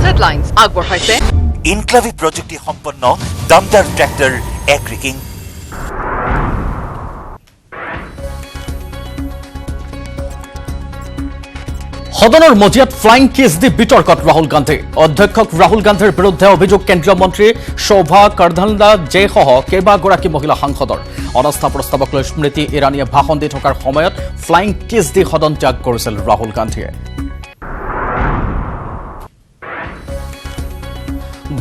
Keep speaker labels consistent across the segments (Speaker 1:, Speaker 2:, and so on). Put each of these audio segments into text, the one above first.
Speaker 1: Headlines আগবঢ়াইছে
Speaker 2: ইনক্লাভি প্ৰযুক্তি সম্পন্ন দামদাৰ ট্ৰেক্টৰ এগ্ৰিকিং।
Speaker 3: সদনৰ মজিয়াত ফ্লাইং কিছ দি বিতৰ্কত ৰাহুল গান্ধী। অধ্যক্ষক ৰাহুল গান্ধীৰ বিৰুদ্ধে অভিযোগ কেন্দ্ৰীয় মন্ত্ৰী শোভা কৰ্দনলাজে সহ কেইবাগৰাকী মহিলা সাংসদৰ। অনাস্থা প্ৰস্তাৱক লৈ স্মৃতি ইৰাণীয়ে ভাষণ দি থকাৰ সময়ত ফ্লাইং কিছ দি সদন ত্যাগ কৰিছিল ৰাহুল গান্ধীয়ে।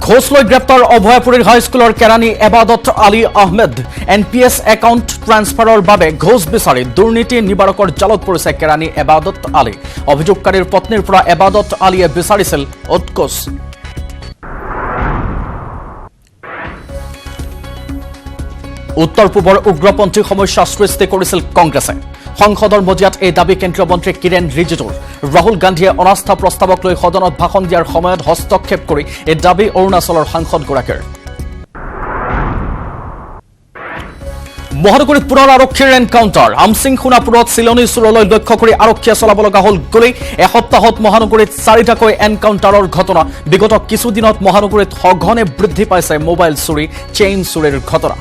Speaker 3: ঘোষ লৈ গ্ৰেপ্তাৰ অভয়াপুৰীৰ হাইস্কুলৰ কেৰাণী এবাদত আলী আহমেদ। NPS একাউণ্ট ট্ৰান্সফাৰৰ বাবে ঘোষ বিচাৰি দুৰ্নীতি নিবাৰকৰ জালত পৰিছে কেৰাণী এবাদত আলী। অভিযোগকাৰীৰ পত্নীৰ পৰা এবাদত আলীয়ে বিচাৰিছিল উৎকোচ। উত্তৰ পূবৰ উগ্ৰপন্থী সমস্যা সৃষ্টি কৰিছিল কংগ্ৰেছে। সংসদৰ মজিয়াত এই দাবী কেন্দ্ৰীয় মন্ত্ৰী কিৰেণ ৰিজিজুৰ। ৰাহুল গান্ধীয়ে অনাস্থা প্ৰস্তাৱক লৈ সদনত ভাষণ দিয়াৰ সময়ত হস্তক্ষেপ কৰি এই দাবী অৰুণাচলৰ সাংসদগৰাকীৰ। মহানগৰীত পুনৰ আৰক্ষীৰ এনকাউণ্টাৰ। আমচিং সোণাপুৰত চিলনী চোৰলৈ লক্ষ্য কৰি আৰক্ষীয়ে চলাব লগা হ'ল গুলী। এসপ্তাহত মহানগৰীত 4টাকৈ এনকাউণ্টাৰৰ ঘটনা। বিগত কিছুদিনত মহানগৰীত সঘনে বৃদ্ধি পাইছে মোবাইল চুৰি, চেইন চুৰিৰ ঘটনা।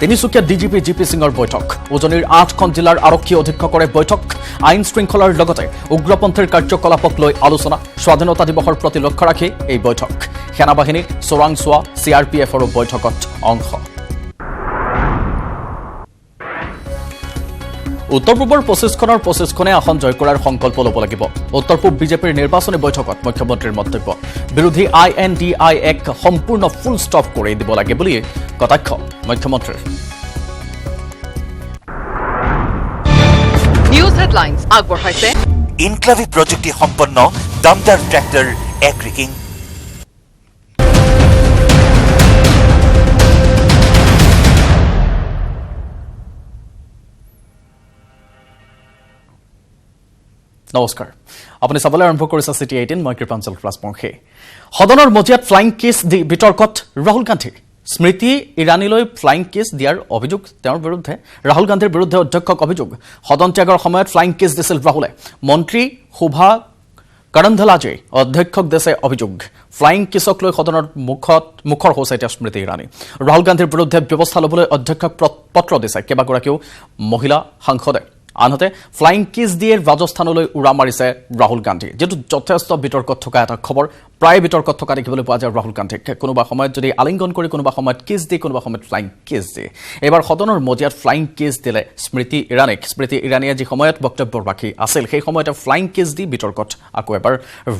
Speaker 3: তিনিচুকীয়া ডিজিপি জি পি সিঙৰ বৈঠক। উজনিৰ 8খন জিলাৰ আৰক্ষী অধীক্ষকৰে বৈঠক। আইন শৃংখলাৰ লগতে উগ্ৰপন্থীৰ কাৰ্যকলাপক লৈ আলোচনা। স্বাধীনতা দিৱসৰ প্ৰতি লক্ষ্য ৰাখি এই বৈঠক। সেনাবাহিনী, চোৰাংচোৱা, CRPFৰো বৈঠকত অংশ। উত্তৰ পূবৰ 25খনৰ 25খনে আসন জয় কৰাৰ সংকল্প ল'ব লাগিব। উত্তৰ পূব বিজেপিৰ নিৰ্বাচনী বৈঠকত মুখ্যমন্ত্ৰীৰ মন্তব্য। বিৰোধী INDIক সম্পূৰ্ণ ফুল ষ্টপ কৰি দিব লাগে বুলি কটাক্ষ মুখ্যমন্ত্ৰীৰ।
Speaker 1: নিউজ হেডলাইন্স আগবঢ়াইছে
Speaker 2: ইনক্লাভি প্ৰযুক্তি সম্পন্ন দামদাৰ ট্ৰেক্টৰ এগ্ৰিকিং।
Speaker 3: নমস্কাৰ, আপুনি চাবলৈ আৰম্ভ কৰিছে City 18। মই কৃপাঞ্চল ৰাজবংশী। সদনৰ মজিয়াত ফ্লাইং কিছ দি বিতৰ্কত ৰাহুল গান্ধী। স্মৃতি ইৰাণীলৈ ফ্লাইং কিছ দিয়াৰ অভিযোগ তেওঁৰ বিৰুদ্ধে। ৰাহুল গান্ধীৰ বিৰুদ্ধে অধ্যক্ষক অভিযোগ। সদন ত্যাগৰ সময়ত ফ্লাইং কিছ দিছিল ৰাহুলে। মন্ত্ৰী শোভা কৰ্দনলাজে অধ্যক্ষক দিছে অভিযোগ। ফ্লাইং কিছক লৈ সদনৰ মুখৰ হৈছে এতিয়া স্মৃতি ইৰাণী। ৰাহুল গান্ধীৰ বিৰুদ্ধে ব্যৱস্থা ল'বলৈ অধ্যক্ষক পত্ৰ দিছে কেইবাগৰাকীও মহিলা সাংসদে। আনহাতে ফ্লাইং কিছ দিয়ে ৰাজস্থানলৈ উৰা মাৰিছে ৰাহুল গান্ধী, যিটো যথেষ্ট বিতৰ্কত থকা এটা খবৰ। প্ৰায় বিতৰ্কত থকা দেখিবলৈ পোৱা যায় ৰাহুল গান্ধীক। কোনোবা সময়ত যদি আলিংগন কৰি, কোনোবা সময়ত কিছ দি, কোনোবা সময়ত ফ্লাইং কিছ দিয়ে। এইবাৰ সদনৰ মজিয়াত ফ্লাইং কিছ দিলে স্মৃতি ইৰাণীক। স্মৃতি ইৰাণীয়ে যি সময়ত বক্তব্য ৰাখি আছিল সেই সময়তে ফ্লাইং কিছ দি বিতৰ্কত আকৌ এবাৰ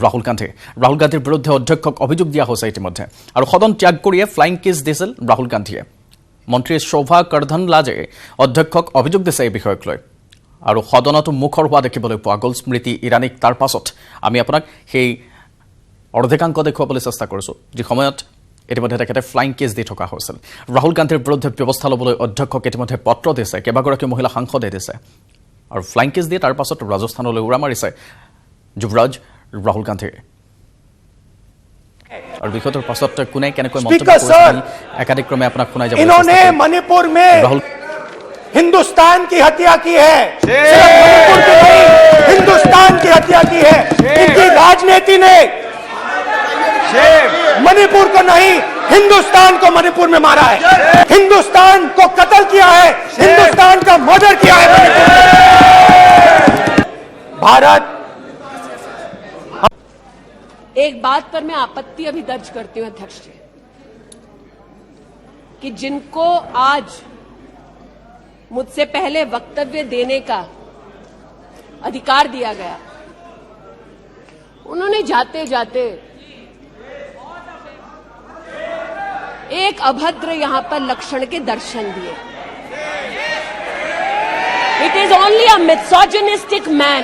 Speaker 3: ৰাহুল গান্ধী। ৰাহুল গান্ধীৰ বিৰুদ্ধে অধ্যক্ষক অভিযোগ দিয়া হৈছে ইতিমধ্যে। আৰু সদন ত্যাগ কৰিয়ে ফ্লাইং কিছ দিছিল ৰাহুল গান্ধীয়ে। মন্ত্ৰী শোভা কৰ্দনলাজে অধ্যক্ষক অভিযোগ দিছে এই বিষয়ক লৈ। আৰু সদনতো মুখৰ হোৱা দেখিবলৈ পোৱা গ'ল স্মৃতি ইৰাণীক। তাৰ পাছত আমি আপোনাক সেই অৰ্ধেকাংশ দেখুৱাবলৈ চেষ্টা কৰিছোঁ যি সময়ত ইতিমধ্যে তেখেতে ফ্লাইং কিছ দি থকা হৈছিল। ৰাহুল গান্ধীৰ বিৰুদ্ধে ব্যৱস্থা ল'বলৈ অধ্যক্ষক ইতিমধ্যে পত্ৰ দিছে, কেইবাগৰাকী মহিলা সাংসদে দিছে। আৰু ফ্লাইং কিছ দিয়ে তাৰ পাছত ৰাজস্থানলৈ উৰা মাৰিছে যুৱৰাজ ৰাহুল গান্ধীয়ে। और विषयটোৰ পাছত কোনে কেনেকৈ মন্তব্য কৰিছিল একাধিক্ৰমে আপোনাক শুনাই যাব।
Speaker 4: इन्होंने मणिपुर में हिंदुस्तान की हत्या की है, सिर्फ मणिपुर की नहीं, हिंदुस्तान की हत्या की है। इनकी राजनीति ने मणिपुर को नहीं, हिंदुस्तान को मणिपुर में मारा है, हिंदुस्तान को कत्ल किया है, हिंदुस्तान का मर्डर किया है मणिपुर। भारत
Speaker 5: एक बात पर मैं आपत्ति अभी दर्ज करती हूं अध्यक्ष जी, कि जिनको आज मुझसे पहले वक्तव्य देने का अधिकार दिया गया, उन्होंने जाते जाते एक अभद्र यहां पर लक्षण के दर्शन दिए। It is only a misogynistic man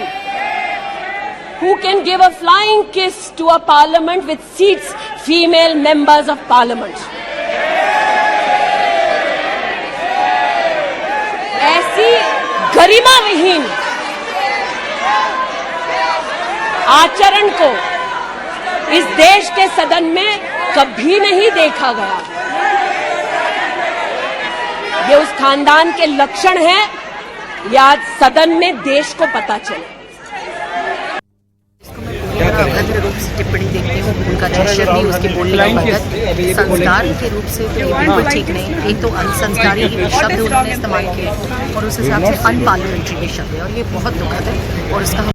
Speaker 5: who can give a flying kiss to a parliament with seats female members of parliament. ऐसी गरिमा विहीन आचरण को इस देश के सदन में कभी नहीं देखा गया। ये उस खानदान के लक्षण हैं, ये आज सदन में देश को पता चले।
Speaker 6: अभद्र रूप से टिप्पणी देखती हूँ। उनका जेस्चर भी, उसके बोलने का पद्धत संस्कार के रूप से तो ये बिल्कुल ठीक नहीं। एक तो अनसंस्कारी शब्द उन्होंने इस्तेमाल किए और उस हिसाब से अनपार्लियामेंट्री भी शब्द है और ये बहुत दुखद है। और उसका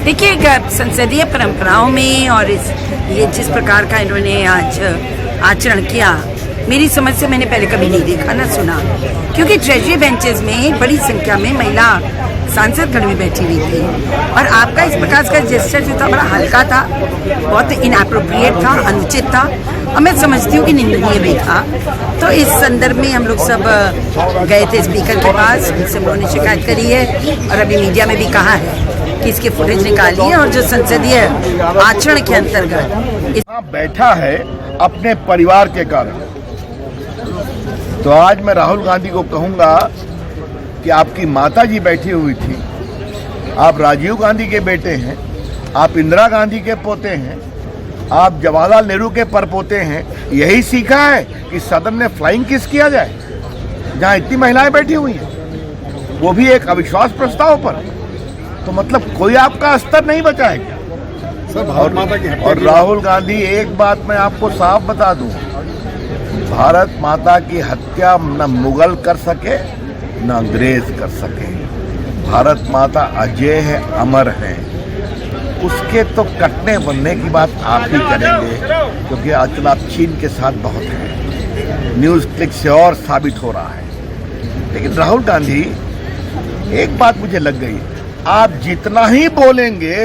Speaker 7: देखिए, संसदीय परंपराओं में और ये जिस प्रकार का इन्होंने आज आचरण किया, मेरी समझ से मैंने पहले कभी नहीं देखा ना सुना, क्योंकि ट्रेजरी बेंचेस में बड़ी संख्या में महिला सांसद गण में बैठी हुई थी और आपका इस प्रकार का जेस्चर जो था बड़ा हल्का था, बहुत इनएप्रोप्रिएट था, अनुचित था और मैं समझती हूँ कि निंदनीय भी था। तो इस संदर्भ में हम लोग सब गए थे स्पीकर के पास, उनसे हम लोगों ने शिकायत करी है और अभी मीडिया में भी कहा है कि इसकी फुटेज निकाली है और जो संसदीय आचरण के अंतर्गत
Speaker 8: बैठा है अपने परिवार के कारण। तो आज मैं राहुल गांधी को कहूंगा कि आपकी माता जी बैठी हुई थी, आप राजीव गांधी के बेटे हैं, आप इंदिरा गांधी के पोते हैं, आप जवाहरलाल नेहरू के परपोते हैं। यही सीखा है कि सदन में फ्लाइंग किस किया जाए जहां इतनी महिलाएं बैठी हुई हैं, वो भी एक अविश्वास प्रस्ताव पर। तो मतलब कोई आपका स्तर नहीं बचा है क्या? और राहुल गांधी, एक बात मैं आपको साफ बता दूं, भारत माता की हत्या न मुगल कर सके न अंग्रेज कर सके। भारत माता अजय है, अमर है। उसके तो कटने बनने की बात आप ही करेंगे, क्योंकि आजकल आप चीन के साथ बहुत हैं। न्यूज़ क्लिक से और साबित हो रहा है। लेकिन राहुल गांधी, एक बात मुझे लग गई, आप जितना ही बोलेंगे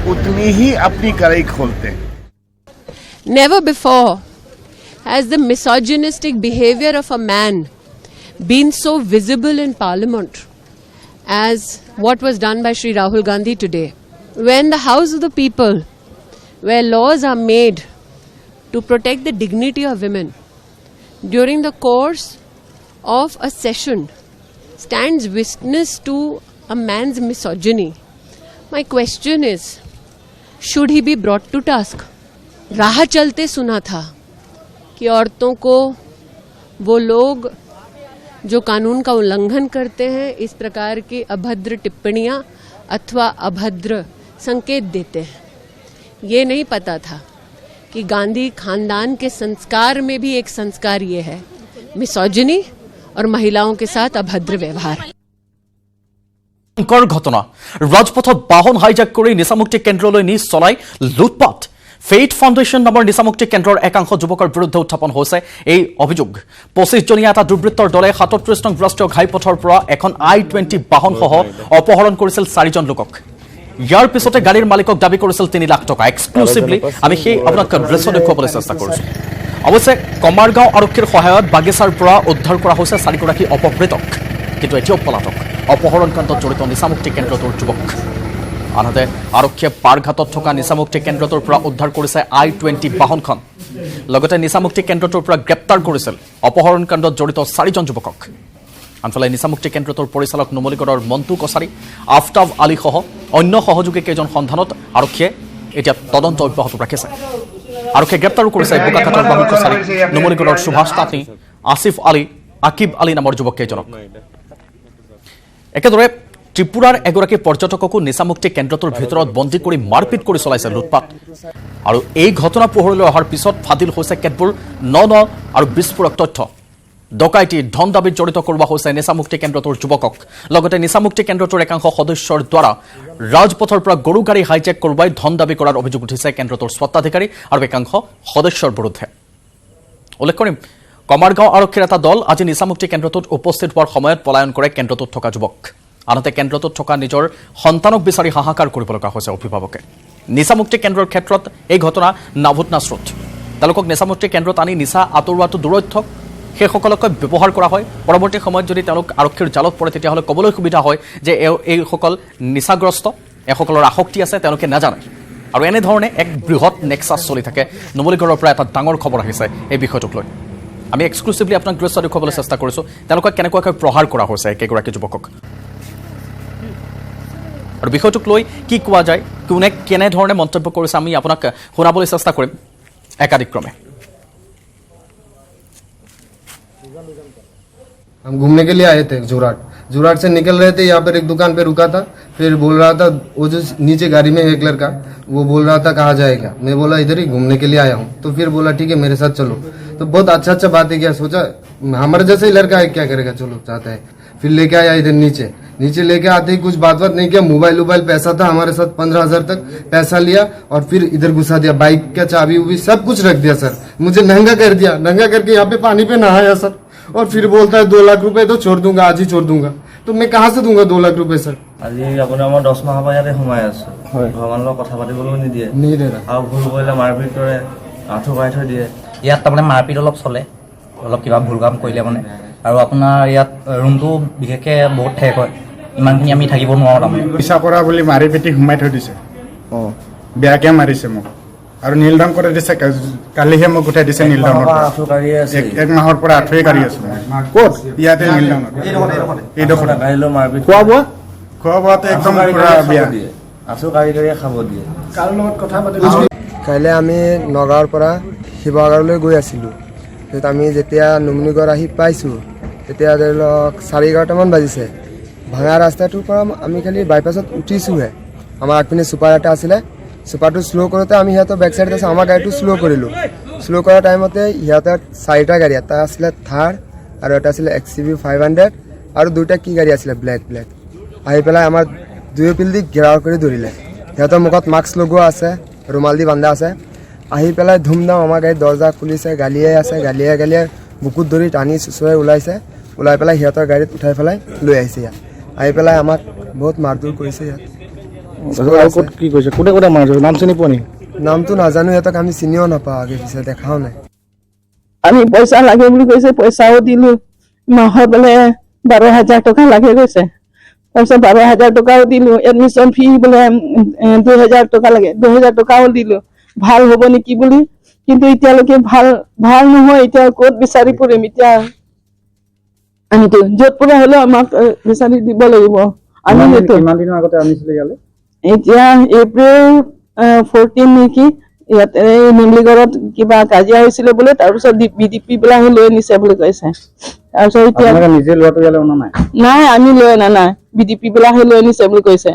Speaker 8: उतनी ही अपनी कड़ाई खोलते हैं।
Speaker 5: Never before has the misogynistic behavior of a man been so visible in Parliament as what was done by Shri Rahul Gandhi today. When the House of the People, where laws are made to protect the dignity of women, during the course of a session stands witness to a man's misogyny, my question is, should he be brought to task? राह चलते सुना था कि औरतों को वो लोग जो कानून का उल्लंघन करते हैं इस प्रकार की अभद्र टिप्पणियां अथवा अभद्र संकेत देते हैं। ये नहीं पता था कि गांधी खानदान के संस्कार में भी एक संस्कार ये है, मिसोजिनी और महिलाओं के साथ अभद्र व्यवहार।
Speaker 3: घटना राजपथत बाहन हाइजैक कर निशामुक्ति केन्द्र निज चलाई लुटपाट। फेट फाउंडेशन नाমৰ নিচামুক্তি কেন্দ্ৰৰ একাংশ যুৱকৰ বিৰুদ্ধে উত্থাপন হৈছে এই অভিযোগ। 25 জনীয়া এটা দুৰ্বৃত্তৰ দলে 37 নং ৰাষ্ট্ৰীয় ঘাইপথৰ পৰা এখন I-20 বাহনসহ অপহৰণ কৰিছিল 4 জন লোকক। ইয়াৰ পিছতে গাড়ীৰ মালিকক দাবী কৰিছিল 3 লাখ টকা। এক্সক্লুসিভলি আমি সেই আপোনাক দৃশ্য দেখুৱাবলৈ চেষ্টা কৰিছো। অৱশ্যে কমাৰগাঁও আৰক্ষীৰ সহায়ত বাগিচাৰ পৰা উদ্ধাৰ কৰা হৈছে 4 গৰাকী অপহৃতক, কিন্তু এতিয়াও পলাতক অপহৰণ কাণ্ডত জড়িত নিচামুক্তি কেন্দ্ৰটোৰ যুৱক। আনহাতে আৰক্ষীয়ে পাৰঘাটত থকা নিচামুক্তি কেন্দ্ৰটোৰ পৰা উদ্ধাৰ কৰিছে I-20 বাহনখন। লগতে নিচামুক্তি কেন্দ্ৰটোৰ পৰা গ্ৰেপ্তাৰ কৰিছিল অপহৰণ কাণ্ডত জড়িত 4 জন যুৱকক। আনফালে নিচামুক্তি কেন্দ্ৰটোৰ পৰিচালক নুমলীগড়ৰ মন্টু কছাৰী, আফতাব আলীসহ অন্য সহযোগী কেইজন সন্ধানত আৰক্ষীয়ে এতিয়া তদন্ত অব্যাহত ৰাখিছে। আৰক্ষীয়ে গ্ৰেপ্তাৰো কৰিছে বোকাখাটৰ বাহন কছাৰী, নুমলীগড়ৰ সুভাষ তাঁতী, আসিফ আলী, আকিব আলী নামৰ যুৱক কেইজনক। একেদৰে ত্ৰিপুৰাৰ এগৰাকী পৰ্যটককো নিচামুক্তি কেন্দ্ৰটোৰ ভিতৰত বন্দী কৰি মাৰপিট কৰি চলাইছে লুটপাট। আৰু এই ঘটনা পোহৰলৈ অহাৰ পিছত ফাদিল হৈছে কেতবোৰ ন আৰু বিস্ফোৰক তথ্য। ডকাইতি ধন দাবীত জড়িত কৰোৱা হৈছে নিচামুক্তি কেন্দ্ৰটোৰ যুৱকক। লগতে নিচামুক্তি কেন্দ্ৰটোৰ একাংশ সদস্যৰ দ্বাৰা ৰাজপথৰ পৰা গৰু গাড়ী হাইজেক কৰোৱাই ধন দাবী কৰাৰ অভিযোগ উঠিছে কেন্দ্ৰটোৰ স্বত্বাধিকাৰী আৰু একাংশ সদস্যৰ বিৰুদ্ধে। উল্লেখ কৰিম, কমাৰগাঁও আৰক্ষীৰ এটা দল আজি নিচামুক্তি কেন্দ্ৰটোত উপস্থিত হোৱাৰ সময়ত পলায়ন কৰে কেন্দ্ৰটোত থকা যুৱক। আনহাতে কেন্দ্ৰটোত থকা নিজৰ সন্তানক বিচাৰি হাহাকাৰ কৰিব লগা হৈছে অভিভাৱকে। নিচামুক্তি কেন্দ্ৰৰ ক্ষেত্ৰত এই ঘটনা নাভূত না স্ৰোত। তেওঁলোকক নিচামুক্তি কেন্দ্ৰত আনি নিচা আঁতৰোৱাটো দূৰৈথক, সেইসকলকে ব্যৱহাৰ কৰা হয়। পৰৱৰ্তী সময়ত যদি তেওঁলোক আৰক্ষীৰ জালত পৰে তেতিয়াহ'লে ক'বলৈ সুবিধা হয় যে এইসকল নিচাগ্ৰস্ত, এসকলৰ আসক্তি আছে, তেওঁলোকে নাজানে। আৰু এনেধৰণে এক বৃহৎ নেক্সাছ চলি থাকে। নুমলীগড়ৰ পৰা এটা ডাঙৰ খবৰ আহিছে এই বিষয়টোক লৈ। আমি এক্সক্লুচিভলি আপোনাক দৃশ্য দেখুৱাবলৈ চেষ্টা কৰিছোঁ তেওঁলোকক কেনেকুৱাকৈ প্ৰহাৰ কৰা হৈছে একেগৰাকী যুৱকক। আৰু বিষয়টোক লৈ কি কোৱা যায়, কোনে কেনেধৰণে মন্তব্য কৰিছে আমি আপোনাক শুনাবলৈ চেষ্টা কৰিম একাধিক্ৰমে।
Speaker 9: हम घूमने के लिए आए थे जोरहाट, जुराट से निकल रहे थे, यहाँ पर एक दुकान पे रुका था। फिर बोल रहा था, वो जो नीचे गाड़ी में एक लड़का, वो बोल रहा था कहाँ जाएगा। मैं बोला इधर ही घूमने के लिए आया हूँ। तो फिर बोला ठीक है मेरे साथ चलो। तो बहुत अच्छा बातें किया, सोचा हमारे जैसे ही लड़का है क्या करेगा, चलो चाहता है। फिर लेके आया इधर नीचे लेके आते ही कुछ बात नहीं किया। मोबाइल पैसा था हमारे साथ, 15,000 तक पैसा लिया और फिर इधर घुसा दिया। बाइक का चाबी उबी सब कुछ रख दिया सर। मुझे नंगा कर दिया, नंगा करके यहाँ पे पानी पे नहाया सर। और फिर बोलता है 2 लाख रुपए तो छोड़ दूंगा, आज ही छोड़ दूंगा। तो मैं कहाँ से दूंगा 2 लाख रुपए सर।
Speaker 10: আজি আপোনাৰ মই 10 মাহৰ পৰা ইয়াতে সোমাই আছো। ঘৰৰ লগত কথা পাতিবলৈও নিদিয়ে আৰু ভুল কৰিলে মাৰপিট কৰে, আঁঠু কৰাই থৈ দিয়ে।
Speaker 11: ইয়াত তাৰমানে মাৰপিট অলপ চলে, অলপ কিবা ভুল কাম কৰিলে মানে। আৰু আপোনাৰ ইয়াত ৰুমটো বিশেষকৈ বহুত ঠেক হয়, ইমানখিনি আমি থাকিব নোৱাৰোঁ। তাৰমানে
Speaker 4: পইচা কৰা বুলি মাৰি পিটি সোমাই থৈ দিছে। বেয়াকে মাৰিছে মোক আৰু নীল ডাউন কৰি দিছে। কালিহে মোক উঠাই দিছে নীল ডাউনৰ পৰা। 1 মাহৰ পৰা আঁঠুৱে কাঢ়ি আছো। ক'ত? ইয়াতে নীল ডাউনত এইডোখৰত
Speaker 10: গাড়ীলৈ মাৰপিট,
Speaker 4: খোৱা বোৱাটো একদম পুৰা বেয়া।
Speaker 10: আঁঠু কাঢ়ি খাব দিয়ে।
Speaker 4: কাৰ লগত কথা পাতিব?
Speaker 9: কাইলৈ আমি নগাঁৱৰ পৰা শিৱসাগৰলৈ গৈ আছিলোঁ। আমি যেতিয়া নুমলীগড় আহি পাইছোঁ তেতিয়া ধৰি লওক 11:30মান বাজিছে। ভাঙা ৰাস্তাটোৰ পৰা আমি খালি বাইপাছত উঠিছোঁহে। আমাৰ আগপিনে ছুপাৰ এটা আছিলে, ছুপাৰটো শ্ল' কৰোঁতে আমি সিহঁতৰ বেক চাইডত আছে, আমাৰ গাড়ীটো শ্ল' কৰিলোঁ। শ্ল' কৰা টাইমতে সিহঁতৰ 4টা গাড়ী, এটা আছিলে থাৰ আৰু এটা আছিলে XCV 500 আৰু 2টা কি গাড়ী আছিলে ব্লেক আহি পেলাই আমাৰ দুয়োপিল দি ঘেৰাও কৰি ধৰিলে। সিহঁতৰ মুখত মাস্ক লগোৱা আছে, ৰুমাল দি বান্ধা আছে। আহি পেলাই ধুমধাম আমাৰ গাড়ীত দৰ্জা খুলিছে, গালিয়াই আছে, গালিয়াই বুকুত ধৰি টানি চুচুৱাই ওলাই পেলাই সিহঁতৰ গাড়ীত উঠাই পেলাই লৈ আহিছে ইয়াত। আহি পেলাই আমাক বহুত মাৰধৰ কৰিছে ইয়াত।
Speaker 4: কি কৈছে? কোনে মাৰিছে? নাম চিনি পোৱা নেকি?
Speaker 9: নামটো নাজানো, সিহঁতক আমি চিনিও নাপাওঁ, আগে পিছে দেখাও নাই।
Speaker 12: আমি পইচা লাগে বুলি কৈছে, পইচাও দিলো। মাহত বোলে 12,000 টকা লাগে কৈছে। তাৰপিছত 12,000 টকাও দিলো। এডমিশ্যন ফি বোলে 2,000 টকা লাগে, 2,000 টকাও দিলো ভাল হ'ব নেকি বুলি। কিন্তু এতিয়ালৈকে ভাল নহয়। এতিয়া ক'ত বিচাৰি ফুৰিম? এতিয়া আমিতো য'ত পৰা হ'লেও আমাক বিচাৰি দিব লাগিব। আমি কিমান দিনৰ আগতে আনিছিলো ইয়ালৈ? এতিয়া এপ্ৰিল 14 নেকি। ইয়াতে নুমলীগড়ত কিবা কাজিয়া হৈছিলে বোলে, তাৰপিছত BDP বিলাকে লৈ নিছে বুলি কৈছে। তাৰপিছত এতিয়া নিজে লোৱাটো ইয়ালৈ অনা নাই, আমি লৈ অনা নাই, BDP বিলাকে লৈ নিছে বুলি কৈছে।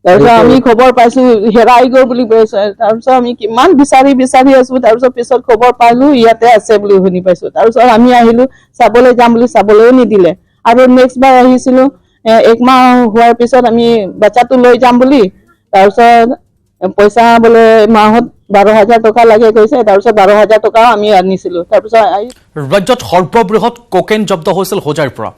Speaker 12: তাৰপিছত আমি খবৰ পাইছো হেৰাই গ'ল বুলি কৈছে। তাৰপিছত আমি কিমান বিচাৰি আছো। তাৰপিছত পিছত খবৰ পালো ইয়াতে আছে বুলি শুনি পাইছো। তাৰপিছত আমি আহিলো চাবলৈ যাম বুলি, চাবলৈও নিদিলে। আৰু নেক্সট বাৰ আহিছিলো 1 মাহ হোৱাৰ পিছত আমি বাচ্চাটো লৈ যাম বুলি, তাৰপিছত পইচা বোলে মাহত 12,000 টকা লাগে কৈছে। তাৰপিছত 12,000 টকাও আমি আনিছিলো। তাৰপিছত
Speaker 3: ৰাজ্যত সৰ্ববৃহৎ কোকেন জব্দ হৈছিল হোজাইৰ পৰা,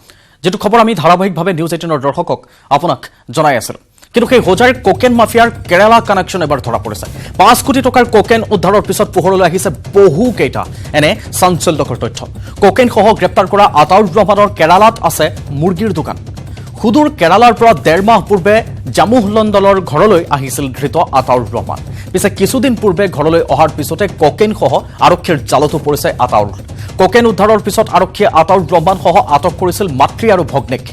Speaker 3: যেটো খবৰ আমি ধাৰাবাহিকভাৱে নিউজ 18ৰ দৰ্শকক আপোনাক জনাই আছিলো। কিন্তু সেই হোজাইৰ কোকেন মাফিয়াৰ কেৰালা কানেকশ্যন এবাৰ ধৰা পৰিছে। 5 কোটি টকাৰ কোকেন উদ্ধাৰৰ পিছত পোহৰলৈ আহিছে বহুকেইটা এনে চাঞ্চল্যকৰ তথ্য। কোকেনসহ গ্ৰেপ্তাৰ কৰা আতাউৰ ৰহমানৰ কেৰালাত আছে মুৰ্গীৰ দোকান। সুদূৰ কেৰালাৰ পৰা 1.5 মাহ পূৰ্বে জামুহ লণ্ডলৰ ঘৰলৈ আহিছিল ধৃত আতাউৰ ৰহমান। পিছে কিছুদিন পূৰ্বে ঘৰলৈ অহাৰ পিছতে কোকেনসহ আৰক্ষীৰ জালতো পৰিছে আতাউৰ। কোকেন উদ্ধাৰৰ পিছত আৰক্ষীয়ে আতাউৰ ৰহমানসহ আটক কৰিছিল মাতৃ আৰু ভগ্নীক।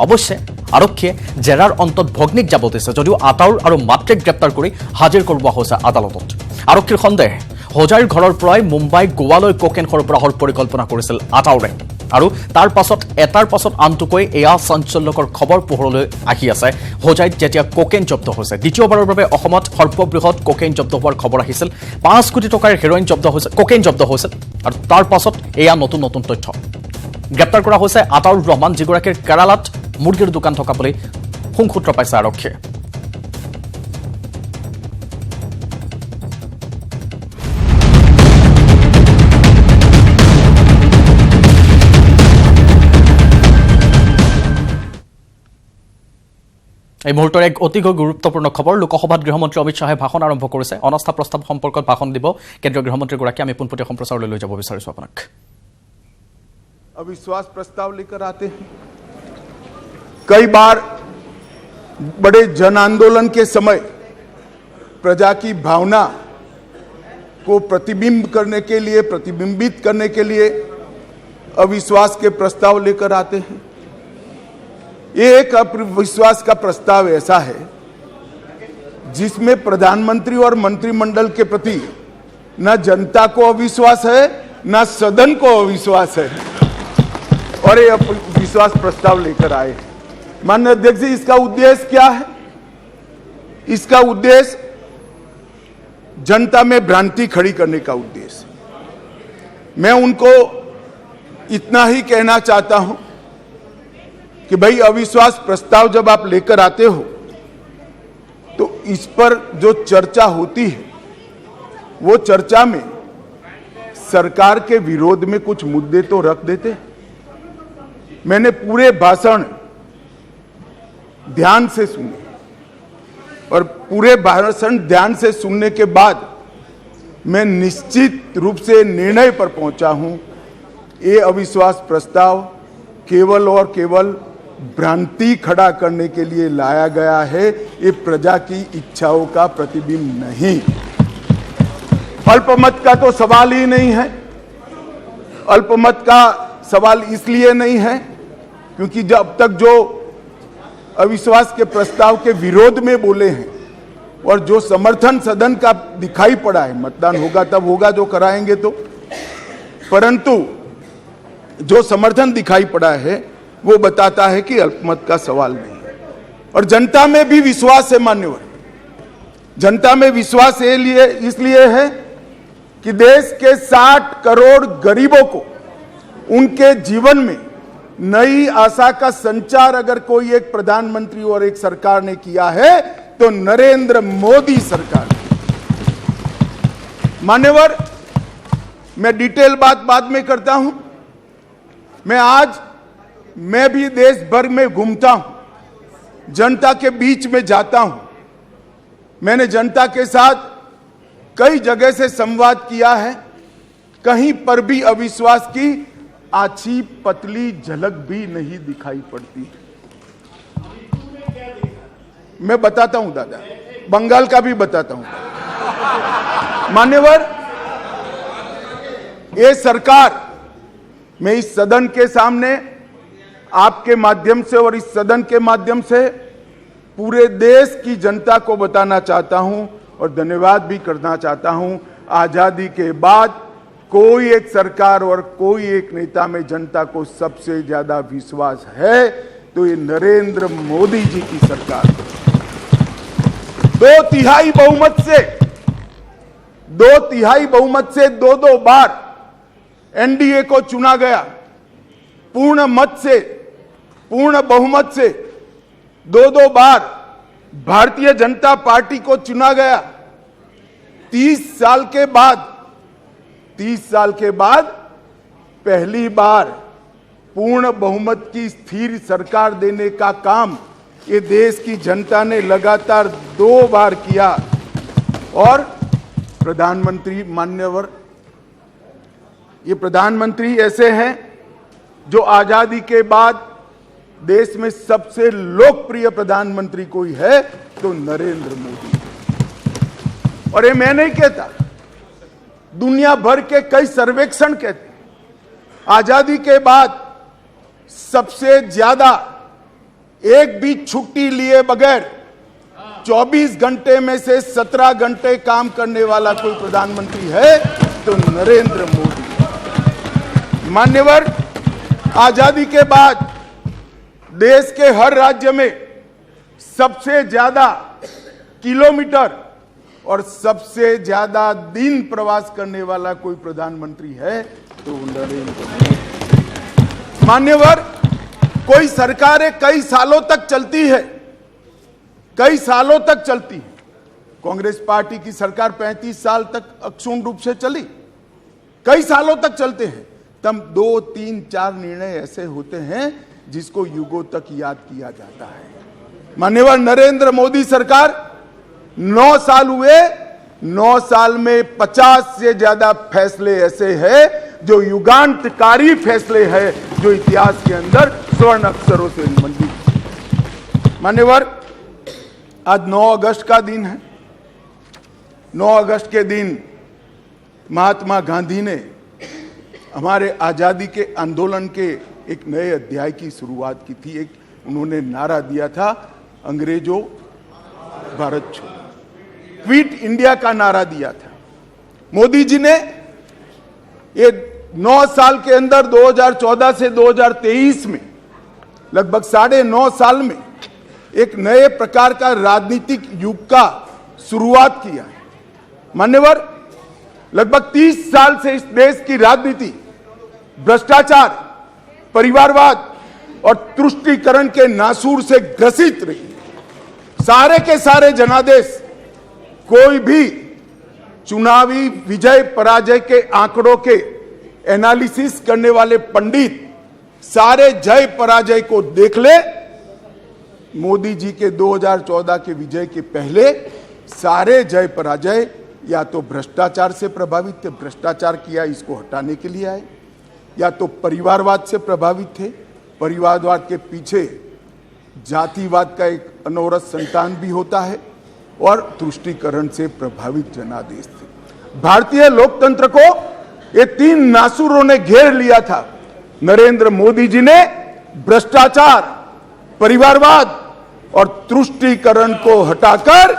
Speaker 3: অৱশ্যে আৰক্ষীয়ে জেৰাৰ অন্তত ভগ্নীক যাব দিছে, যদিও আতাউৰ আৰু মাতৃক গ্ৰেপ্তাৰ কৰি হাজিৰ কৰোৱা হৈছে আদালতত। আৰক্ষীৰ সন্দেহ হোজাইৰ ঘৰৰ পৰাই মুম্বাই গোৱালৈ কোকেন সৰবৰাহৰ পৰিকল্পনা কৰিছিল আতাউৰে। আৰু তাৰ পাছত এটাৰ পাছত আনটোকৈ এয়া চাঞ্চল্যকৰ খবৰ পোহৰলৈ আহি আছে। হোজাইত যেতিয়া কোকেন জব্দ হৈছে, দ্বিতীয়বাৰৰ বাবে অসমত সৰ্ববৃহৎ কোকেন জব্দ হোৱাৰ খবৰ আহিছিল। 5 কোটি টকাৰ হেৰইন জব্দ হৈছে, কোকেন জব্দ হৈছিল। আৰু তাৰ পাছত এয়া নতুন তথ্য। গ্ৰেপ্তাৰ কৰা হৈছে আতাউৰ ৰহমান, যিগৰাকীৰ কেৰালাত মুৰ্গীৰ দোকান থকা বুলি সংসূত্ৰ পাইছে আৰক্ষীয়ে। এই মুহূৰ্তৰ এক অতিকৈ গুৰুত্বপূৰ্ণ খবৰ। লোকসভাত গৃহমন্ত্ৰী অমিত শ্বাহে ভাষণ আৰম্ভ কৰিছে। অনাস্থা প্ৰস্তাৱ সম্পৰ্কত ভাষণ দিব কেন্দ্ৰীয় গৃহমন্ত্ৰীগৰাকী। আমি পোনপটীয়া সম্প্ৰচাৰলৈ লৈ যাব বিচাৰিছো আপোনাক।
Speaker 8: अविश्वास प्रस्ताव लेकर आते हैं। कई बार बड़े जन आंदोलन के समय प्रजा की भावना को प्रतिबिंबित करने के लिए अविश्वास के प्रस्ताव लेकर आते हैं। ये एक अविश्वास का प्रस्ताव ऐसा है जिसमें प्रधानमंत्री और मंत्रिमंडल के प्रति न जनता को अविश्वास है, न सदन को अविश्वास है। और ये विश्वास प्रस्ताव लेकर आए हैं। माननीय अध्यक्ष जी, इसका उद्देश्य क्या है? इसका उद्देश्य जनता में भ्रांति खड़ी करने का उद्देश्य। मैं उनको इतना ही कहना चाहता हूं कि भाई, अविश्वास प्रस्ताव जब आप लेकर आते हो तो इस पर जो चर्चा होती है वो चर्चा में सरकार के विरोध में कुछ मुद्दे तो रख देते हैं। मैंने पूरे भाषण ध्यान से सुने और पूरे भाषण ध्यान से सुनने के बाद मैं निश्चित रूप से निर्णय पर पहुंचा हूं, ये अविश्वास प्रस्ताव केवल और केवल भ्रांति खड़ा करने के लिए लाया गया है। ये प्रजा की इच्छाओं का प्रतिबिंब नहीं। अल्पमत का तो सवाल ही नहीं है। अल्पमत का सवाल इसलिए नहीं है क्योंकि जब तक जो अविश्वास के प्रस्ताव के विरोध में बोले हैं और जो समर्थन सदन का दिखाई पड़ा है, मतदान होगा तब होगा जो कराएंगे तो, परंतु जो समर्थन दिखाई पड़ा है वो बताता है कि अल्पमत का सवाल नहीं है। और जनता में भी विश्वास है मान्यवर, जनता में विश्वास इसलिए है कि देश के 60 करोड़ गरीबों को उनके जीवन में नई आशा का संचार अगर कोई एक प्रधानमंत्री और एक सरकार ने किया है तो नरेंद्र मोदी सरकार। मान्यवर, मैं डिटेल बात बाद में करता हूं। मैं भी देश भर में घूमता हूं, जनता के बीच में जाता हूं। मैंने जनता के साथ कई जगह से संवाद किया है, कहीं पर भी अविश्वास की आछी पतली झलक भी नहीं दिखाई पड़ती। मैं बताता हूं दादा, बंगाल का भी बताता हूं। मान्यवर, ये सरकार, मैं इस सदन के सामने आपके माध्यम से और इस सदन के माध्यम से पूरे देश की जनता को बताना चाहता हूं और धन्यवाद भी करना चाहता हूं। आजादी के बाद कोई एक सरकार और कोई एक नेता में जनता को सबसे ज्यादा विश्वास है तो ये नरेंद्र मोदी जी की सरकार। 2/3 बहुमत से 2 बार एनडीए को चुना गया। पूर्ण बहुमत से 2 बार भारतीय जनता पार्टी को चुना गया। 30 साल के बाद पहली बार पूर्ण बहुमत की स्थिर सरकार देने का काम ये देश की जनता ने लगातार 2 बार किया। और प्रधानमंत्री, मान्यवर, ये प्रधानमंत्री ऐसे हैं जो आजादी के बाद देश में सबसे लोकप्रिय प्रधानमंत्री कोई है तो नरेंद्र मोदी। और ये मैं नहीं कहता, दुनिया भर के कई सर्वेक्षण कहते हैं आजादी के बाद सबसे ज्यादा एक भी छुट्टी लिए बगैर 24 घंटे में से 17 घंटे काम करने वाला कोई प्रधानमंत्री है तो नरेंद्र मोदी। मान्यवर, आजादी के बाद देश के हर राज्य में सबसे ज्यादा किलोमीटर और सबसे ज्यादा दिन प्रवास करने वाला कोई प्रधानमंत्री है तो नरेंद्र मोदी। मान्यवर, कोई सरकारें कई सालों तक चलती है, कांग्रेस पार्टी की सरकार 35 साल तक अक्षुण्ण रूप से चली, कई सालों तक चलते हैं। तब 2, 3, 4 निर्णय ऐसे होते हैं जिसको युगों तक याद किया जाता है। माननीय नरेंद्र मोदी सरकार 9 साल हुए, 9 साल में 50 से ज्यादा फैसले ऐसे हैं जो युगांतकारी फैसले हैं, जो इतिहास के अंदर स्वर्ण अक्षरों से मंडित। मान्यवर, आज 9 अगस्त का दिन है। 9 अगस्त के दिन महात्मा गांधी ने हमारे आजादी के आंदोलन के एक नए अध्याय की शुरुआत की थी। एक उन्होंने नारा दिया था, अंग्रेजों भारत छोड़ो, क्विट इंडिया का नारा दिया था। मोदी जी ने ये 9 साल के अंदर 2014 से 2023 में लगभग 9.5 साल में एक नए प्रकार का राजनीतिक युग का शुरुआत किया है। मान्यवर, लगभग 30 साल से इस देश की राजनीति भ्रष्टाचार, परिवारवाद और तुष्टीकरण के नासूर से ग्रसित रही। सारे के सारे जनादेश, कोई भी चुनावी विजय पराजय के आंकड़ों के एनालिसिस करने वाले पंडित सारे जय पराजय को देख ले। मोदी जी के 2014 के विजय के पहले सारे जय पराजय या तो भ्रष्टाचार से प्रभावित थे, भ्रष्टाचार किया इसको हटाने के लिए आए, या तो परिवारवाद से प्रभावित थे, परिवारवाद के पीछे जातिवाद का एक अनवरत संतान भी होता है, और तुष्टीकरण से प्रभावित जनादेश थे। भारतीय लोकतंत्र को ये 3 नासुरों ने घेर लिया था। नरेंद्र मोदी जी ने भ्रष्टाचार, परिवारवाद और तुष्टीकरण को हटाकर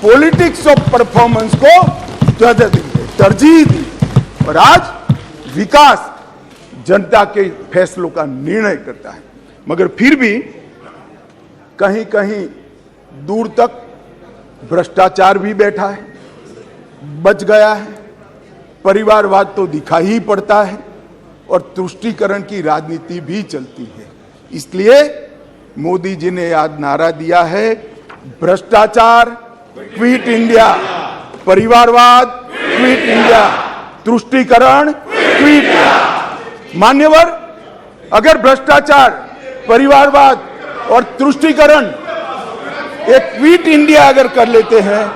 Speaker 8: पॉलिटिक्स ऑफ परफॉर्मेंस को तरजीह दी, और आज विकास जनता के फैसलों का निर्णय करता है। मगर फिर भी कहीं कहीं दूर तक भ्रष्टाचार भी बैठा है, बच गया है, परिवारवाद तो दिखाई ही पड़ता है, और तुष्टीकरण की राजनीति भी चलती है। इसलिए मोदी जी ने आज नारा दिया है, भ्रष्टाचार क्विट इंडिया, परिवारवाद क्विट इंडिया, तुष्टीकरण क्विट इंडिया। मान्यवर, अगर भ्रष्टाचार, परिवारवाद और तुष्टीकरण एक क्विट इंडिया अगर कर लेते हैं,